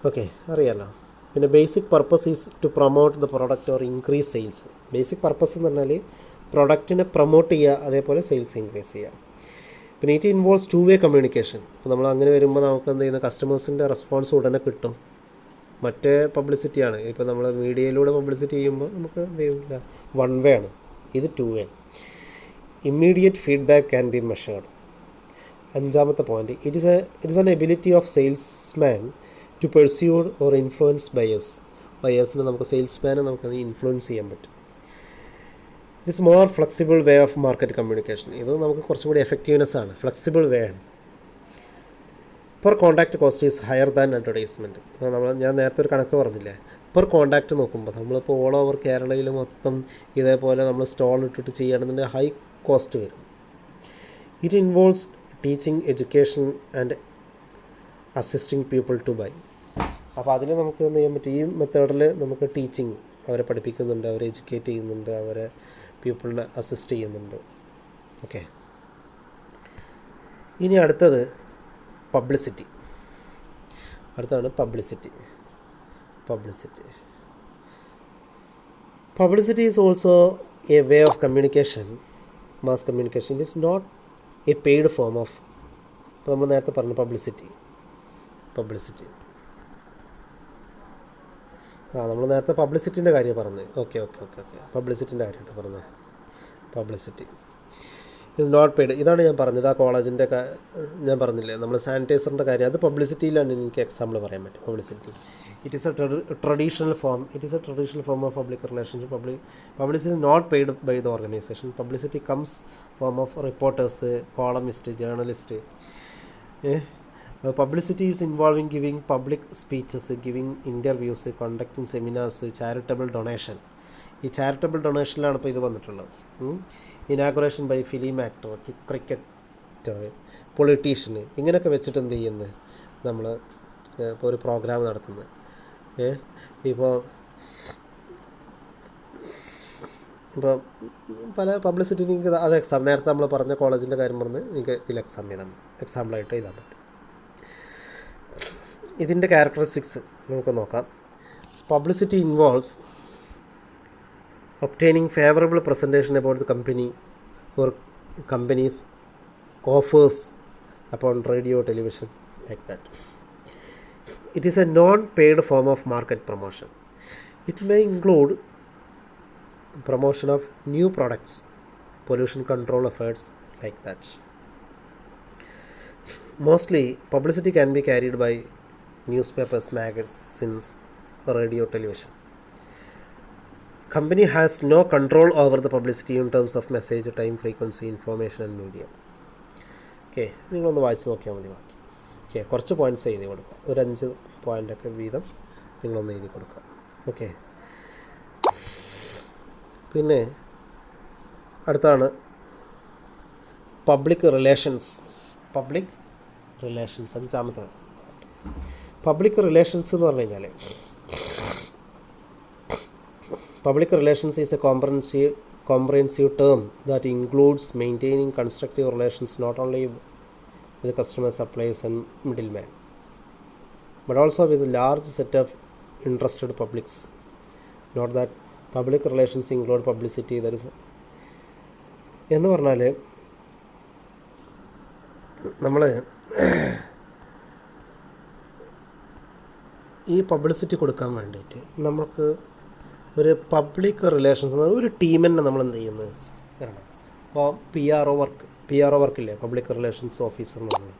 Okay, അറിയാമല്ലോ. പിന്നെ basic purpose is to promote the product or increase sales. Basic purpose എന്ന് പറഞ്ഞാൽ പ്രൊഡക്റ്റിനെ promote ചെയ്യുക, അതേപോലെ സെയിൽസ് ഇൻക്രീസ് ചെയ്യുക. പിന്നെ it involves 2-way communication. ഇപ്പോൾ നമ്മൾ അങ്ങനെ വരുമ്പോൾ നമുക്ക് എന്ത് ചെയ്യുന്ന കസ്റ്റമേഴ്സിൻ്റെ റെസ്പോൺസ് ഉടനെ കിട്ടും. മറ്റേ പബ്ലിസിറ്റിയാണ്, ഇപ്പോൾ നമ്മൾ മീഡിയയിലൂടെ പബ്ലിസിറ്റി ചെയ്യുമ്പോൾ നമുക്ക് എന്ത് ചെയ്യുന്നില്ല, 1-way ആണ്. ഇത് 2-way. Immediate feedback can be measured. 5ാമത്തെ point, it is an ability of salesman to persuade or influence ബയേഴ്സിനെ നമുക്ക് സെയിൽസ്മാനെ നമുക്കത് ഇൻഫ്ലുവൻസ് ചെയ്യാൻ പറ്റും. It is more flexible way of market communication. ഇത് നമുക്ക് കുറച്ചും കൂടി എഫക്റ്റീവ്നെസ് ആണ്, ഫ്ലെക്സിബിൾ വേ ആണ്. Per contact cost is higher than advertisement. ഞാൻ നേരത്തെ ഒരു കണക്ക് പറഞ്ഞില്ലേ, പെർ കോൺടാക്റ്റ് നോക്കുമ്പോൾ നമ്മളിപ്പോൾ ഓൾ ഓവർ കേരളയിൽ മൊത്തം ഇതേപോലെ നമ്മൾ സ്റ്റോൾ ഇട്ടിട്ട് ചെയ്യുകയാണെന്നുണ്ടെങ്കിൽ ഹൈ കോസ്റ്റ് വരും. It involves teaching, education and assisting people to buy. അപ്പോൾ അതിൽ നമുക്ക് എന്ത് ചെയ്യാൻ പറ്റും, ഈ മെത്തേഡിൽ നമുക്ക് ടീച്ചിങ് അവരെ പഠിപ്പിക്കുന്നുണ്ട്, അവരെ എഡ്യൂക്കേറ്റ് ചെയ്യുന്നുണ്ട്, അവരെ പീപ്പിളിനെ അസിസ്റ്റ് ചെയ്യുന്നുണ്ട്. ഓക്കെ, ഇനി അടുത്തത് പബ്ലിസിറ്റി. അടുത്താണ് publicity. Publicity is also a way of communication, mass communication. It is not a paid form of, ഇപ്പോൾ നമ്മൾ നേരത്തെ പറഞ്ഞു പബ്ലിസിറ്റി നമ്മൾ നേരത്തെ പബ്ലിസിറ്റിൻ്റെ കാര്യം പറഞ്ഞു. ഓക്കെ പബ്ലിസിറ്റിൻ്റെ കാര്യമായിട്ട് പറഞ്ഞത്. Publicity is not paid. ഇതാണ് ഞാൻ പറഞ്ഞത്. ആ കോളേജിൻ്റെ ഞാൻ പറഞ്ഞില്ലേ, നമ്മൾ സാനിറ്റൈസറിൻ്റെ കാര്യം, അത് പബ്ലിസിറ്റിയിലാണ് എനിക്ക് എക്സാമ്പിൾ പറയാൻ പറ്റും. Publicity it is a traditional form of public relationship. Publicity is not paid by the organisation. Publicity comes form of reporters, columnist, journalist. Publicity is involving giving public speeches, giving interviews, conducting seminars, charitable donation. ഈ charitable ഡൊണേഷനിലാണ് ഇപ്പോൾ ഇത് വന്നിട്ടുള്ളത്. Inauguration by film actor, cricketer, politician, ഇങ്ങനെയൊക്കെ വെച്ചിട്ട് എന്ത് ചെയ്യുന്നത് നമ്മൾ ഇപ്പോൾ ഒരു പ്രോഗ്രാം നടത്തുന്നത്. ഇപ്പോൾ പല പബ്ലിസിറ്റി എനിക്ക് അത് എക്സാം, നേരത്തെ നമ്മൾ പറഞ്ഞ കോളേജിൻ്റെ കാര്യം പറഞ്ഞ് എനിക്ക് ഇതിൽ എക്സാമ്പിളായിട്ട് എഴുതാൻ പറ്റും. ഇതിൻ്റെ ക്യാരക്ടറിസ്റ്റിക്സ് നമുക്ക് നോക്കാം. Publicity involves obtaining favorable presentation about the company or company's offers upon radio, television, like that. It is a non-paid form of market promotion. It may include promotion of new products, pollution control efforts, like that. Mostly publicity can be carried by newspapers, magazines, radio, television. Company has no control over the publicity in terms of message, time, frequency, information and medium. Okay, നിങ്ങളൊന്ന് വായിച്ച് നോക്കിയാൽ മതി ബാക്കി. Okay, കുറച്ച് points എഴുതി കൊടുക്കുക. ഒരു 5 പോയിൻ്റൊക്കെ വീതം നിങ്ങളൊന്ന് എഴുതി കൊടുക്കുക. ഓക്കെ, പിന്നെ അടുത്താണ് പബ്ലിക് റിലേഷൻസ്. 5ാമത്തെ പബ്ലിക് റിലേഷൻസ് എന്ന് പറഞ്ഞു കഴിഞ്ഞാൽ, public relations is a comprehensive term that includes maintaining constructive relations not only with customers, suppliers and middlemen, but also with a large set of interested publics. Note that public relations include publicity. That is എന്ന് പറഞ്ഞാൽ നമ്മൾ ഈ publicity കൊടുക്കാൻ വേണ്ടിയിട്ട് നമുക്ക് ഒരു public relations ഒരു ടീമിനെ നമ്മൾ എന്ത് ചെയ്യുന്നത് കാരണം, അപ്പോൾ പി ആർ ഒ വർക്കില്ലേ, പബ്ലിക് റിലേഷൻസ് ഓഫീസർ എന്ന് പറഞ്ഞാൽ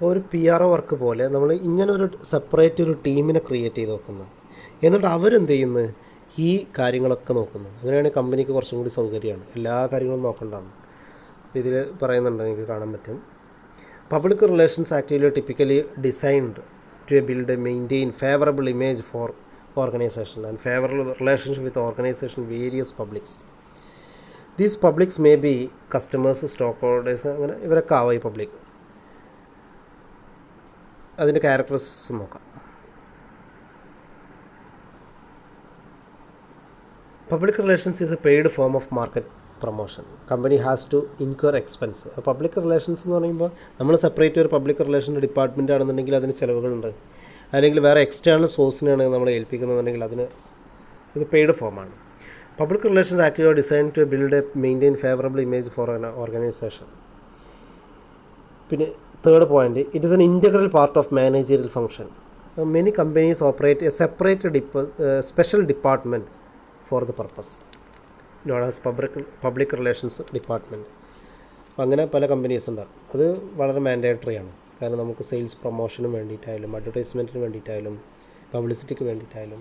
ഒരു പി ആർ ഒ വർക്ക് പോലെ നമ്മൾ ഇങ്ങനെ ഒരു സെപ്പറേറ്റ് ഒരു ടീമിനെ ക്രിയേറ്റ് ചെയ്ത് വെക്കുന്നത്. എന്നിട്ട് അവരെന്ത് ചെയ്യുന്നത്, ഈ കാര്യങ്ങളൊക്കെ നോക്കുന്നത്. അങ്ങനെയാണെങ്കിൽ കമ്പനിക്ക് കുറച്ചും കൂടി സൗകര്യമാണ്, എല്ലാ കാര്യങ്ങളും നോക്കേണ്ടതാണ്. അപ്പോൾ ഇതിൽ പറയുന്നുണ്ട്, നിങ്ങൾക്ക് കാണാൻ പറ്റും. Public relations activity typically designed to build a maintain favourable image for organization and favorable relationship with the organization various publics. These publics may be customers, stockholders, അങ്ങനെ ഇവരൊക്കെ ആവാം ഈ പബ്ലിക്. അതിൻ്റെ ക്യാരക്ടറിസ്റ്റിക്സ് നോക്കാം. Public relations is a paid form of market promotion. Company has to incur expense. Public relations എന്ന് പറയുമ്പോൾ നമ്മൾ separate ഒരു പബ്ലിക് റിലേഷൻ ഡിപ്പാർട്ട്മെൻ്റ് ആണെന്നുണ്ടെങ്കിൽ അതിന് ചിലവുകളുണ്ട്. അല്ലെങ്കിൽ വേറെ എക്സ്റ്റേണൽ സോഴ്സിനാണ് നമ്മൾ ഏൽപ്പിക്കുന്നതെന്നുണ്ടെങ്കിൽ അതിന് ഇത് പെയ്ഡ് ഫോമാണ്. Public relations activity design to build a maintain favourable image for an organisation. പിന്നെ third point, it is an integral part of managerial function. Many companies operate a separate special department for the purpose known as public relations department. അങ്ങനെ പല companies ഉണ്ടാകും. അത് വളരെ മാൻഡേറ്ററിയാണ്. കാരണം നമുക്ക് sales പ്രൊമോഷനും വേണ്ടിയിട്ടായാലും അഡ്വർടൈസ്മെൻറ്റിന് വേണ്ടിയിട്ടായാലും പബ്ലിസിറ്റിക്ക് വേണ്ടിയിട്ടായാലും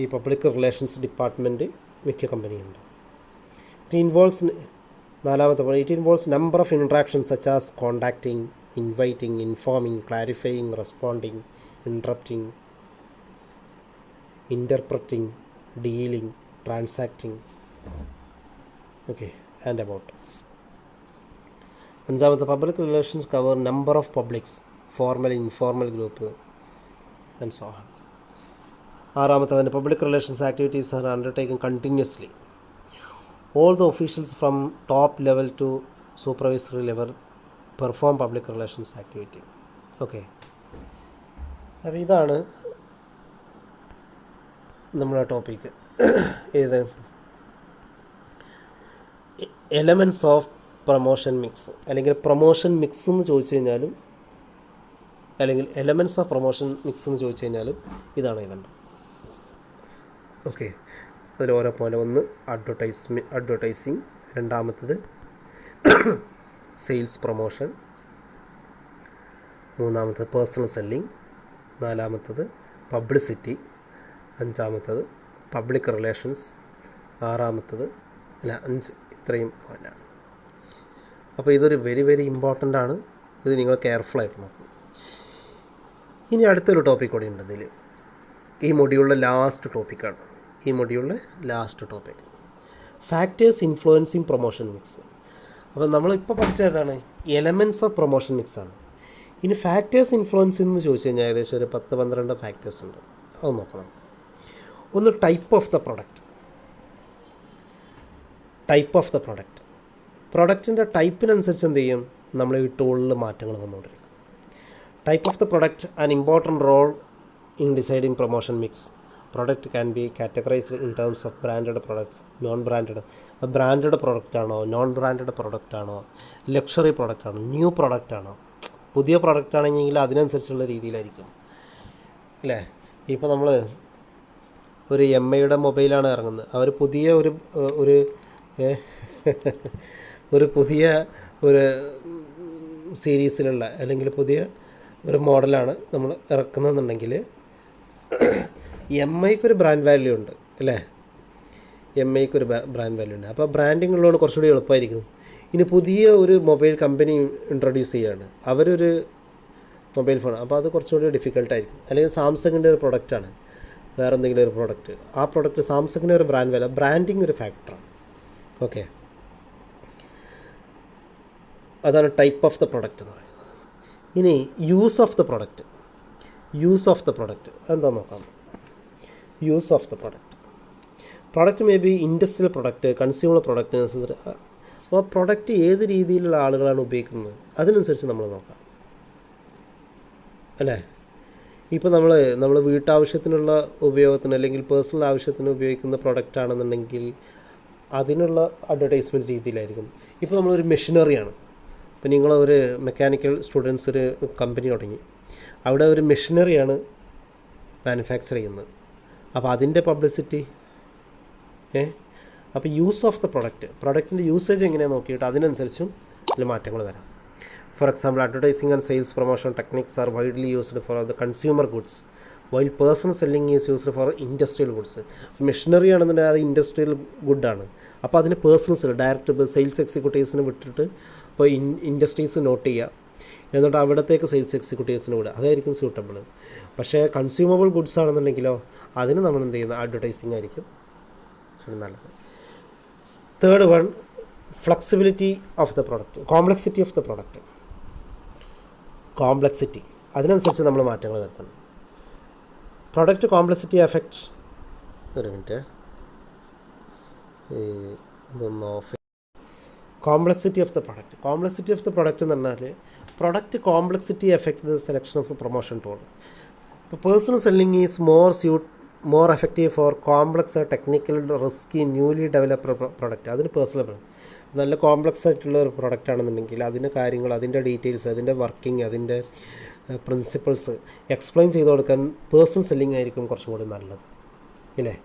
ഈ public relations department മിക്ക കമ്പനിയുണ്ട്. ഇറ്റ് ഇൻവോൾവ്സ് 4ാമത്തെ point, it involves number of interactions such as contacting, inviting, informing, clarifying, responding, interrupting, interpreting, dealing, transacting. Okay, and about. 5ാമത്തെ public relations cover number of publics, formal, informal group, and so on. ആറാമത്തവൻ public relations activities are undertaken continuously. All the officials from top level to supervisory level perform public relations activity. Okay, അപ്പോൾ ഇതാണ് നമ്മളെ topic. ഏത് elements of promotion mix, അല്ലെങ്കിൽ promotion mix എന്ന് ചോദിച്ചു കഴിഞ്ഞാലും, അല്ലെങ്കിൽ എലമെൻറ്റ്സ് ഓഫ് പ്രൊമോഷൻ മിക്സ് എന്ന് ചോദിച്ചു കഴിഞ്ഞാലും ഇതാണ് എഴുതേണ്ടത്. ഓക്കെ, അതിൽ ഓരോ പോയിൻ്റ്. ഒന്ന് അഡ്വർടൈസിങ്, രണ്ടാമത്തത് സെയിൽസ് പ്രൊമോഷൻ, മൂന്നാമത്തത് പേഴ്സണൽ സെല്ലിംഗ്, നാലാമത്തത് പബ്ലിസിറ്റി, അഞ്ചാമത്തത് പബ്ലിക് റിലേഷൻസ്, ആറാമത്തത് 5. ഇത്രയും പോയിൻ്റാണ്. അപ്പോൾ ഇതൊരു വെരി വെരി ഇമ്പോർട്ടൻ്റ് ആണ്. ഇത് നിങ്ങൾ കെയർഫുള്ളായിട്ട് നോക്കണം. ഇനി അടുത്തൊരു ടോപ്പിക് കൂടി ഉണ്ട് ഇതിൽ. ഈ മൊഡ്യൂളിലെ ലാസ്റ്റ് ടോപ്പിക്കാണ്. Factors influencing promotion mix. അപ്പോൾ നമ്മളിപ്പോൾ പഠിച്ച ഏതാണ്? എലമെൻറ്റ്സ് ഓഫ് പ്രൊമോഷൻ മിക്സാണ്. ഇനി ഫാക്ടേഴ്സ് ഇൻഫ്ലുവൻസ് എന്ന് ചോദിച്ചു കഴിഞ്ഞാൽ ഏകദേശം ഒരു 10-12 ഫാക്ടേഴ്സ് ഉണ്ട്. അത് നോക്കാം. ഒന്ന് ടൈപ്പ് ഓഫ് ദ പ്രൊഡക്റ്റ്. പ്രൊഡക്റ്റിൻ്റെ ടൈപ്പിനനുസരിച്ച് എന്ത് ചെയ്യും? നമ്മൾ ഈ ടൂളിൽ മാറ്റങ്ങൾ വന്നുകൊണ്ടിരിക്കും. Type of the product an important role in deciding promotion mix. Product can be categorised in terms of branded products, non branded. Branded പ്രൊഡക്റ്റാണോ, നോൺ ബ്രാൻഡഡ് പ്രൊഡക്റ്റാണോ, ലക്ഷറി പ്രൊഡക്റ്റാണോ, ന്യൂ പ്രൊഡക്റ്റാണോ? പുതിയ പ്രൊഡക്റ്റ് ആണെങ്കിൽ അതിനനുസരിച്ചുള്ള രീതിയിലായിരിക്കും അല്ലേ. ഇപ്പോൾ നമ്മൾ ഒരു MIയുടെ മൊബൈലാണ് ഇറങ്ങുന്നത്. അവർ പുതിയ ഒരു പുതിയ ഒരു സീരീസിലുള്ള, അല്ലെങ്കിൽ പുതിയ ഒരു മോഡലാണ് നമ്മൾ ഇറക്കുന്നതെന്നുണ്ടെങ്കിൽ MIക്കൊരു ബ്രാൻഡ് വാല്യൂ ഉണ്ട് അല്ലേ. MIക്കൊരു ബ്രാൻഡ് വാല്യൂ ഉണ്ട്. അപ്പോൾ ബ്രാൻഡിങ് ഉള്ളതുകൊണ്ട് കുറച്ചുകൂടി എളുപ്പമായിരിക്കും. ഇനി പുതിയ ഒരു മൊബൈൽ കമ്പനി ഇൻട്രൊഡ്യൂസ് ചെയ്യുകയാണ്, അവരൊരു മൊബൈൽ ഫോൺ, അപ്പോൾ അത് കുറച്ചുകൂടി ഡിഫിക്കൽട്ടായിരിക്കും. അല്ലെങ്കിൽ സാംസങ്ങിൻ്റെ ഒരു പ്രൊഡക്റ്റാണ്, വേറെ എന്തെങ്കിലും ഒരു പ്രൊഡക്റ്റ്, ആ പ്രൊഡക്റ്റ് സാംസങ്ങിൻ്റെ ഒരു ബ്രാൻഡ് വാല്യൂ, ബ്രാൻഡിങ് ഒരു ഫാക്ടറാണ്. ഓക്കെ, അതാണ് ടൈപ്പ് ഓഫ് ദ പ്രൊഡക്റ്റ് എന്ന് പറയുന്നത്. ഇനി യൂസ് ഓഫ് ദ പ്രൊഡക്റ്റ് എന്താ നോക്കാം. Use of the product may be industrial product, consumer product, necessary. അപ്പോൾ പ്രൊഡക്റ്റ് ഏത് രീതിയിലുള്ള ആളുകളാണ് ഉപയോഗിക്കുന്നത് അതിനനുസരിച്ച് നമ്മൾ നോക്കാം അല്ലേ. ഇപ്പോൾ നമ്മൾ വീട്ടാവശ്യത്തിനുള്ള ഉപയോഗത്തിന്, അല്ലെങ്കിൽ പേഴ്സണൽ ആവശ്യത്തിന് ഉപയോഗിക്കുന്ന പ്രൊഡക്റ്റ് ആണെന്നുണ്ടെങ്കിൽ അതിനുള്ള അഡ്വർടൈസ്മെൻറ്റ് രീതിയിലായിരിക്കും. ഇപ്പോൾ നമ്മളൊരു മെഷീനറിയാണ്. ഇപ്പോൾ നിങ്ങളൊരു മെക്കാനിക്കൽ സ്റ്റുഡൻസ് ഒരു കമ്പനി തുടങ്ങി, അവിടെ ഒരു മെഷീനറിയാണ് മാനുഫാക്ചർ ചെയ്യുന്നത്. അപ്പോൾ അതിൻ്റെ പബ്ലിസിറ്റി അപ്പോൾ യൂസ് ഓഫ് ദ പ്രൊഡക്റ്റിൻ്റെ യൂസേജ് എങ്ങനെയാണ് നോക്കിയിട്ട് അതിനനുസരിച്ചും ഇതിൽ മാറ്റങ്ങൾ വരാം. For example, advertising and sales promotion techniques are widely used for the consumer goods, while personal selling is used for industrial goods. Machinery ആണെന്നുണ്ടെങ്കിൽ അത് ഇൻഡസ്ട്രിയൽ ഗുഡാണ്. അപ്പോൾ അതിന് പേഴ്സൺസ് ഡയറക്റ്റ് സെയിൽസ് എക്സിക്യൂട്ടീവ്സിന് വിട്ടിട്ട് ഇപ്പോൾ ഇൻഡസ്ട്രീസ് നോട്ട് ചെയ്യുക, എന്നിട്ട് അവിടത്തേക്ക് സെയിൽസ് എക്സിക്യൂട്ടീവ്സിന് വിടുക, അതായിരിക്കും സ്യൂട്ടബിൾ. പക്ഷേ കൺസ്യൂമബിൾ ഗുഡ്സ് ആണെന്നുണ്ടെങ്കിലോ അതിന് നമ്മൾ എന്ത് ചെയ്യുന്നത്? അഡ്വർടൈസിങ് ആയിരിക്കും നല്ലത്. Third one, flexibility of the product, complexity of the product. അതിനനുസരിച്ച് നമ്മൾ മാറ്റങ്ങൾ വരുത്തണം. പ്രൊഡക്റ്റ് കോംപ്ലക്സിറ്റി എഫക്റ്റ്, ഒരു minute, complexity of the product എന്ന് പറഞ്ഞാൽ product complexity effect the selection of the promotion tool. ഇപ്പോൾ personal selling is more effective for complex technical risky newly developed product. അതിന് personal നല്ല കോംപ്ലക്സ് ആയിട്ടുള്ള ഒരു product ആണെന്നുണ്ടെങ്കിൽ അതിൻ്റെ കാര്യങ്ങൾ, അതിൻ്റെ ഡീറ്റെയിൽസ്, അതിൻ്റെ വർക്കിംഗ്, അതിൻ്റെ പ്രിൻസിപ്പിൾസ് എക്സ്പ്ലെയിൻ ചെയ്ത് കൊടുക്കാൻ പേഴ്സണൽ സെല്ലിംഗ് ആയിരിക്കും കുറച്ചും കൂടി നല്ലത് ഇല്ലേ.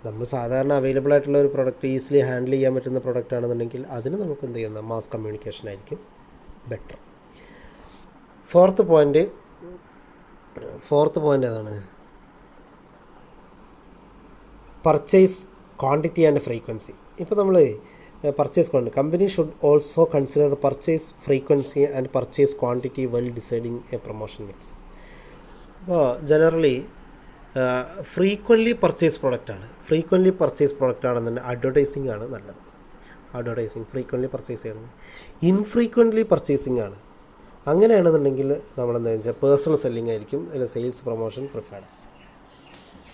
നമ്മൾ സാധാരണ അവൈലബിൾ ആയിട്ടുള്ള ഒരു പ്രൊഡക്റ്റ്, ഈസിലി ഹാൻഡിൽ ചെയ്യാൻ പറ്റുന്ന പ്രൊഡക്റ്റ് ആണെന്നുണ്ടെങ്കിൽ അതിന് നമുക്ക് എന്ത് ചെയ്യുന്ന മാസ് കമ്മ്യൂണിക്കേഷൻ ആയിരിക്കും ബെറ്റർ. ഫോർത്ത് പോയിൻ്റ് ഏതാണ്? Purchase quantity and frequency. ഇപ്പോൾ നമ്മൾ purchase quantity, company should also consider the purchase frequency and purchase quantity well deciding A promotion mix. അപ്പോൾ ജനറലി ഫ്രീക്വൻ്റ്ലി പർച്ചേസ് പ്രൊഡക്റ്റ് ആണെന്നുണ്ടെങ്കിൽ അഡ്വർടൈസിങ് ആണ് നല്ലത്. Frequently purchase ചെയ്യണം. ഇൻഫ്രീക്വൻ്റ്ലി purchasing ആണ് അങ്ങനെയാണെന്നുണ്ടെങ്കിൽ നമ്മളെന്താ വെച്ചാൽ പേഴ്സണൽ സെല്ലിംഗ് ആയിരിക്കും അതിൽ സെയിൽസ് പ്രൊമോഷൻ പ്രിഫേർഡ്.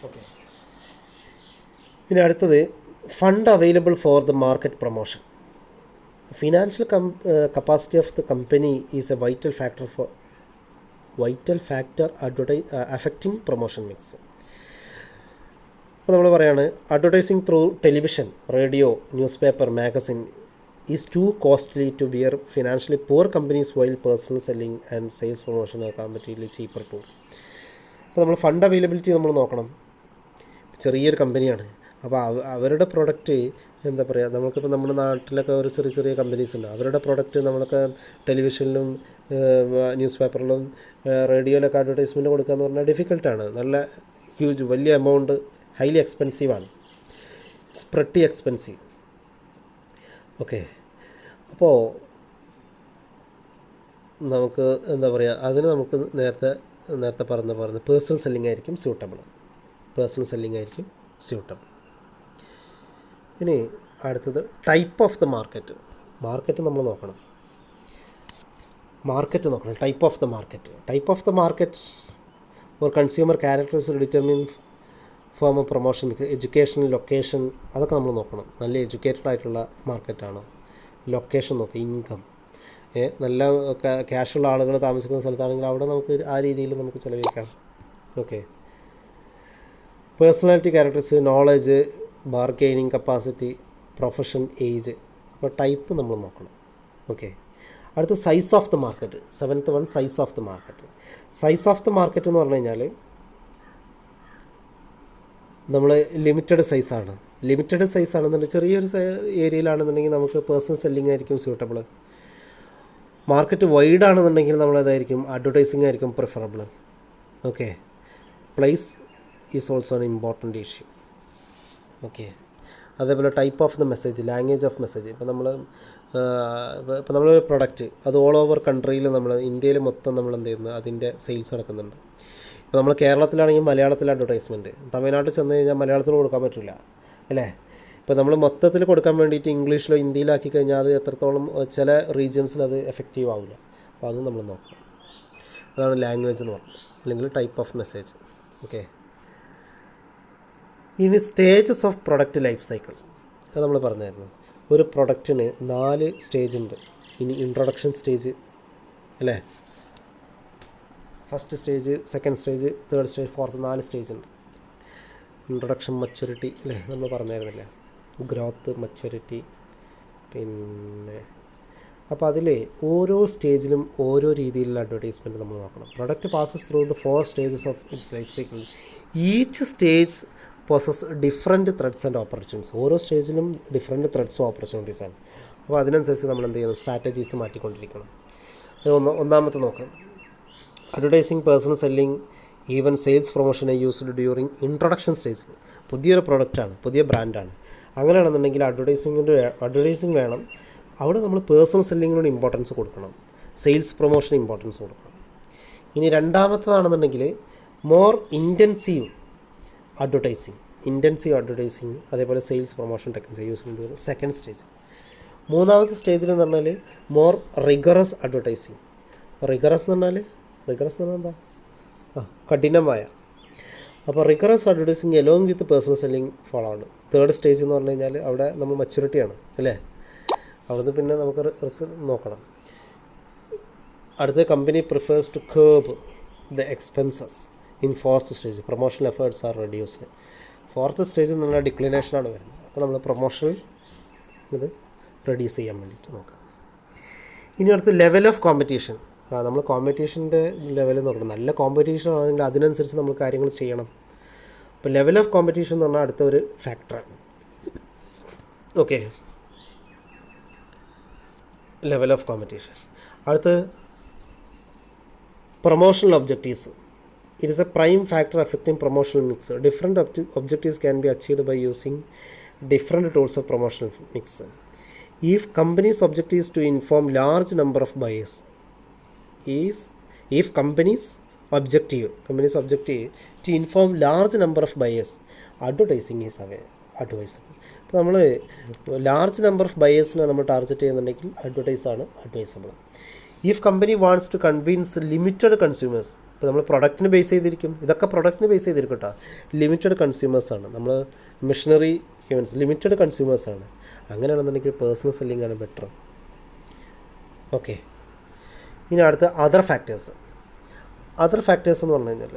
ഓക്കെ. പിന്നെ അടുത്തത് fund available for the market promotion. Financial capacity of the company is a vital factor affecting promotion mix. അപ്പോൾ നമ്മൾ പറയാണ് advertising through television, radio, newspaper, magazine is too costly to bear financially poor companies while personal selling and sales promotion are comparatively cheaper too. അപ്പോൾ നമ്മൾ fund availability നമ്മൾ നോക്കണം. ചെറിയൊരു കമ്പനിയാണ്, അപ്പോൾ അവരുടെ പ്രൊഡക്റ്റ് എന്താ പറയുക, നമുക്കിപ്പോൾ നമ്മുടെ നാട്ടിലൊക്കെ ഒരു ചെറിയ ചെറിയ കമ്പനീസ് ഉണ്ട്. അവരുടെ പ്രൊഡക്റ്റ് നമ്മളൊക്കെ ടെലിവിഷനിലും ന്യൂസ് പേപ്പറിലും റേഡിയോയിലൊക്കെ അഡ്വർടൈസ്മെൻറ്റ് കൊടുക്കുക എന്ന് പറഞ്ഞാൽ ഡിഫിക്കൽട്ടാണ്. നല്ല ഹ്യൂജ് വലിയ എമൗണ്ട്, ഹൈലി എക്സ്പെൻസീവാണ്, ഇറ്റ്സ് പ്രെട്ടി എക്സ്പെൻസീവ്. ഓക്കെ. അപ്പോൾ നമുക്ക് എന്താ പറയുക, അതിന് നമുക്ക് നേരത്തെ പറഞ്ഞ പേഴ്സണൽ സെല്ലിംഗ് ആയിരിക്കും സ്യൂട്ടബിൾ. ഇനി അടുത്തത് ടൈപ്പ് ഓഫ് ദ മാർക്കറ്റ് നമ്മൾ നോക്കണം. Type of the market or consumer characters determine form of promotion, education, location, അതൊക്കെ നമ്മൾ നോക്കണം. നല്ല എഡ്യൂക്കേറ്റഡ് ആയിട്ടുള്ള മാർക്കറ്റാണ്. ലൊക്കേഷൻ നോക്കുക, ഇൻകം, നല്ല ക്യാഷുള്ള ആളുകൾ താമസിക്കുന്ന സ്ഥലത്താണെങ്കിൽ അവിടെ നമുക്ക് ആ രീതിയിൽ നമുക്ക് ചിലവഴിക്കാം. Okay. Personality, characters, knowledge, bargaining capacity, profession, age. അപ്പോൾ ടൈപ്പ് നമ്മൾ നോക്കണം. ഓക്കെ. അടുത്ത size of the market, 7th one, size of the market എന്ന് പറഞ്ഞു കഴിഞ്ഞാൽ നമ്മൾ ലിമിറ്റഡ് സൈസാണെന്നുണ്ടെങ്കിൽ ചെറിയൊരു ഏരിയയിലാണെന്നുണ്ടെങ്കിൽ നമുക്ക് പേഴ്സണൽ സെല്ലിംഗ് ആയിരിക്കും സ്യൂട്ടബിൾ. മാർക്കറ്റ് വൈഡ് ആണെന്നുണ്ടെങ്കിൽ നമ്മളതായിരിക്കും അഡ്വർടൈസിംഗ് ആയിരിക്കും preferable. Okay. Place is also an important issue. Okay. അതേപോലെ type of the message, language of message. ഇപ്പോൾ നമ്മളൊരു പ്രൊഡക്റ്റ് അത് ഓൾ ഓവർ കൺട്രിയിൽ, ഇന്ത്യയിൽ മൊത്തം നമ്മൾ എന്ത് ചെയ്യുന്നു, അതിൻ്റെ സെയിൽസ് നടക്കുന്നുണ്ട്. ഇപ്പോൾ നമ്മൾ കേരളത്തിലാണെങ്കിൽ മലയാളത്തിൽ അഡ്വർടൈസ്മെൻറ്റ്, തമിഴ്നാട്ടിൽ ചെന്ന് കഴിഞ്ഞാൽ മലയാളത്തിൽ കൊടുക്കാൻ പറ്റില്ല അല്ലേ. ഇപ്പോൾ നമ്മൾ മൊത്തത്തിൽ കൊടുക്കാൻ വേണ്ടിയിട്ട് ഇംഗ്ലീഷിലോ ഹിന്ദിയിലാക്കി കഴിഞ്ഞാൽ അത് എത്രത്തോളം ചില റീജിയൻസിൽ അത് എഫക്റ്റീവ് ആവില്ല. അപ്പോൾ അത് നമ്മൾ നോക്കണം. അതാണ് ലാംഗ്വേജ് എന്ന് പറയുന്നത്, അല്ലെങ്കിൽ ടൈപ്പ് ഓഫ് മെസ്സേജ്. ഓക്കെ. ഇനി stages of product life cycle, അത് നമ്മൾ പറഞ്ഞായിരുന്നു. ഒരു പ്രൊഡക്റ്റിന് 4 സ്റ്റേജ് ഉണ്ട്. ഇനി ഇൻട്രൊഡക്ഷൻ സ്റ്റേജ് അല്ലേ, first stage, second stage, third stage, fourth, 4 stage ഉണ്ട്. ഇൻട്രൊഡക്ഷൻ, മച്യൂരിറ്റി അല്ലേ, നമ്മൾ പറഞ്ഞായിരുന്നില്ലേ, ഗ്രോത്ത്, മച്യൂരിറ്റി. പിന്നെ അപ്പോൾ അതിൽ ഓരോ സ്റ്റേജിലും ഓരോ രീതിയിലുള്ള അഡ്വർടൈസ്മെൻറ്റ് നമ്മൾ നോക്കണം. Product passes through the 4 stages of its life cycle. Each stage poses different threats and opportunities. ഓരോ സ്റ്റേജിലും ഡിഫറെൻറ്റ് ത്രെഡ്സും ഓപ്പർച്യൂണിറ്റീസാണ്. അപ്പോൾ അതിനനുസരിച്ച് നമ്മൾ എന്ത് ചെയ്യണം, സ്ട്രാറ്റജീസ് മാറ്റിക്കൊണ്ടിരിക്കണം. ഒന്നാമത്തെ നോക്കാം, advertising, personal selling, even sales promotion used during introduction stage. പുതിയൊരു പ്രൊഡക്റ്റാണ്, പുതിയ ബ്രാൻഡാണ്. അങ്ങനെയാണെന്നുണ്ടെങ്കിൽ അഡ്വർടൈസിങ് വേണം. അവിടെ നമ്മൾ പേഴ്സണൽ സെല്ലിങ്ങിനോട് ഇമ്പോർട്ടൻസ് കൊടുക്കണം, സെയിൽസ് പ്രൊമോഷൻ ഇമ്പോർട്ടൻസ് കൊടുക്കണം. ഇനി രണ്ടാമത്തതാണെന്നുണ്ടെങ്കിൽ മോർ ഇൻറ്റൻസീവ് അഡ്വർടൈസിങ്, അതേപോലെ സെയിൽസ് പ്രൊമോഷൻ ടെക്നിക്സ് യൂസ് ചെയ്യുന്ന സെക്കൻഡ് സ്റ്റേജ്. മൂന്നാമത്തെ സ്റ്റേജിൽ എന്ന് പറഞ്ഞാൽ മോർ റിഗറസ് അഡ്വർടൈസിങ്. റിഗറസ് എന്ന് പറഞ്ഞാൽ എന്താ, കഠിനമായ. അപ്പോൾ rigorous advertising along with personal selling follow ആണ്. തേർഡ് സ്റ്റേജ് എന്ന് പറഞ്ഞു കഴിഞ്ഞാൽ അവിടെ നമ്മൾ മച്യൂരിറ്റിയാണ് അല്ലേ, അവിടുന്ന് പിന്നെ നമുക്ക് റിസൾട്ട് നോക്കണം. അടുത്ത company prefers to curb the expenses in fourth stage. Promotional efforts are reduced. Fourth stage എന്ന് പറഞ്ഞാൽ ഡിക്ലിനേഷനാണ് വരുന്നത്. അപ്പോൾ നമ്മൾ പ്രൊമോഷണൽ ഇത് റെഡ്യൂസ് ചെയ്യാൻ വേണ്ടിയിട്ട് നോക്കാം. ഇനി അടുത്ത് ലെവൽ ഓഫ് കോമ്പറ്റീഷൻ. നമ്മൾ കോമ്പറ്റീഷൻ്റെ ലെവൽ നോക്കണം. നല്ല കോമ്പറ്റീഷൻ ആണെങ്കിൽ അതിനനുസരിച്ച് നമ്മൾ കാര്യങ്ങൾ ചെയ്യണം. അപ്പോൾ ലെവൽ ഓഫ് കോമ്പറ്റീഷൻ എന്ന് പറഞ്ഞാൽ അടുത്ത ഒരു ഫാക്ടറാണ്. Okay, level of competition. അടുത്ത് promotional objectives. It is a prime factor affecting promotional mix. Different objectives can be achieved by using different tools of promotional mix. If company's objective is to inform large number of buyers, company's objective to inform large number of buyers, advertising is advisable. നമ്മൾ large number of ബയേഴ്സിനെ നമ്മൾ target ചെയ്യുന്നുണ്ടെങ്കിൽ അഡ്വർടൈസാണ് advisable. If company wants to convince limited consumers, ഇപ്പോൾ നമ്മൾ പ്രൊഡക്റ്റിന് base ചെയ്തിരിക്കും, ഇതൊക്കെ പ്രൊഡക്റ്റിന് base ചെയ്തിരിക്കും കേട്ടോ. ലിമിറ്റഡ് കൺസ്യൂമേഴ്സാണ് നമ്മൾ മിഷനറി ഹ്യൂമൻസ്, ലിമിറ്റഡ് കൺസ്യൂമേഴ്സാണ്. അങ്ങനെയാണെന്നുണ്ടെങ്കിൽ പേഴ്സണൽ സെല്ലിംഗ് ആണ് ബെറ്റർ. ഓക്കെ, ഇനി അടുത്ത അതർ ഫാക്ടേഴ്സ്. അതർ ഫാക്ടേഴ്സ് എന്ന് പറഞ്ഞു കഴിഞ്ഞാൽ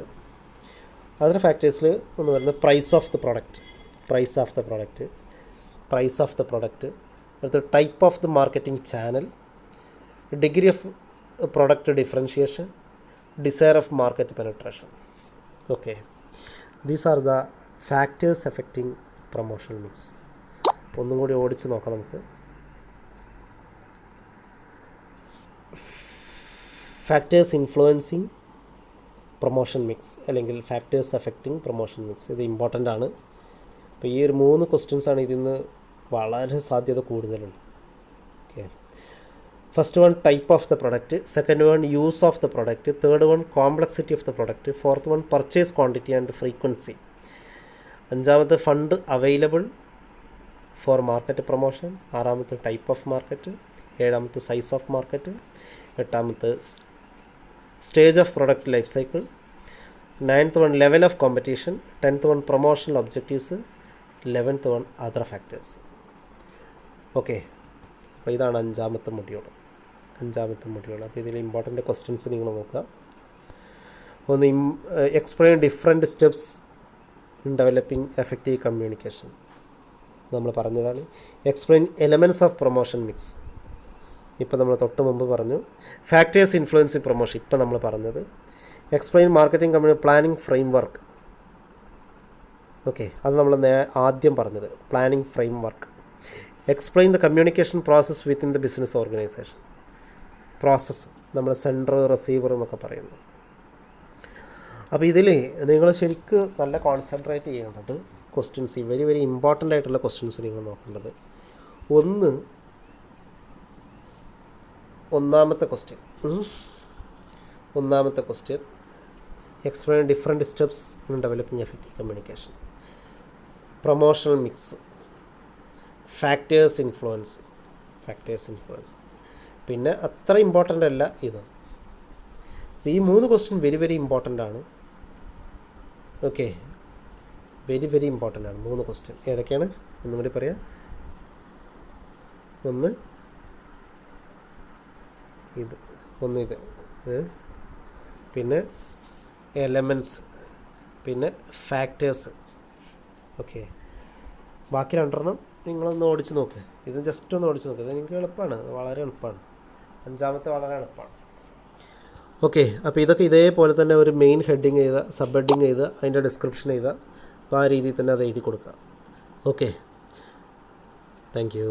അതർ ഫാക്ടേഴ്സിൽ ഒന്ന് പറയുന്നത് പ്രൈസ് ഓഫ് ദ പ്രൊഡക്റ്റ്, അടുത്ത type of the marketing channel, degree of product differentiation, desire of market penetration. Okay, these are the factors affecting promotional mix. ഒന്നും കൂടി ഓടിച്ച് നോക്കാം നമുക്ക്. ഫാക്ടേഴ്സ് ഇൻഫ്ലുവൻസിങ് പ്രൊമോഷൻ മിക്സ് അല്ലെങ്കിൽ ഫാക്ടേഴ്സ് എഫക്റ്റിംഗ് പ്രൊമോഷൻ മിക്സ്, ഇത് important ആണ്. അപ്പോൾ ഈ ഒരു 3 ക്വസ്റ്റ്യൻസാണ് ഇതിൽ നിന്ന് വളരെ സാധ്യത കൂടുതലുള്ളത്. Okay, first one type of the product, second one use of the product, third one complexity of the product, fourth one purchase quantity and frequency, അഞ്ചാമത്തെ fund available for market promotion, ആറാമത്തെ ടൈപ്പ് ഓഫ് മാർക്കറ്റ്, ഏഴാമത്തെ size of market, എട്ടാമത്തെ stage of product life cycle, 9th one level of competition, 10th one promotional objectives, 11th one other factors. Okay, അപ്പോൾ ഇതാണ് അഞ്ചാമത്തെ module. അപ്പോൾ ഇതിൽ important questions നിങ്ങൾ നോക്കുക. ഒന്ന്, explain different steps in developing effective communication, നമ്മൾ പറഞ്ഞതാണ്. Explain elements of promotion mix, ഇപ്പോൾ നമ്മൾ തൊട്ട് മുമ്പ് പറഞ്ഞു. ഫാക്ടേഴ്സ് ഇൻഫ്ലുവൻസിങ് പ്രൊമോഷൻ, ഇപ്പോൾ നമ്മൾ പറഞ്ഞത്. Explain marketing company planning frame work. Okay, അത് നമ്മൾ ആദ്യം പറഞ്ഞത് planning frame work. Explain the communication process within the business organisation. Process നമ്മൾ സെൻഡർ റിസീവർ എന്നൊക്കെ പറയുന്നു. അപ്പോൾ ഇതിൽ നിങ്ങൾ ശരിക്ക് നല്ല കോൺസെൻട്രേറ്റ് ചെയ്യേണ്ടത് ക്വസ്റ്റ്യൻസ്, വെരി വെരി ഇമ്പോർട്ടൻ്റ് ആയിട്ടുള്ള ക്വസ്റ്റ്യൻസ് നിങ്ങൾ നോക്കേണ്ടത്. ഒന്നാമത്തെ question explain different steps in developing effective communication, promotional mix, factors influence. പിന്നെ അത്ര ഇമ്പോർട്ടൻ്റ് അല്ല ഇത്. ഈ 3 ക്വസ്റ്റ്യൻ വെരി വെരി ഇമ്പോർട്ടൻ്റ് ആണ്. ഓക്കെ, വെരി വെരി ഇമ്പോർട്ടൻ്റ് ആണ് 3 ക്വസ്റ്റ്യൻ. ഏതൊക്കെയാണ് ഒന്നും കൂടി പറയാം. ഒന്ന് ഇത്, പിന്നെ എലമെൻറ്റ്സ്, പിന്നെ ഫാക്ടേഴ്സ്. ഓക്കെ, ബാക്കി 2 നിങ്ങളൊന്ന് ഓടിച്ച് നോക്ക്. ഇത് ജസ്റ്റ് ഒന്ന് ഓടിച്ച് നോക്ക്. ഇത് നിങ്ങൾക്ക് എളുപ്പമാണ്, വളരെ എളുപ്പമാണ്. അഞ്ചാമത്തെ വളരെ എളുപ്പമാണ്. ഓക്കെ, അപ്പോൾ ഇതൊക്കെ ഇതേപോലെ തന്നെ ഒരു മെയിൻ ഹെഡിങ് ചെയ്ത, സബ് ഹെഡിങ് ചെയ്ത്, അതിൻ്റെ ഡിസ്ക്രിപ്ഷൻ ചെയ്ത, അപ്പോൾ ആ രീതിയിൽ തന്നെ അത് എഴുതി കൊടുക്കുക. Okay, thank you.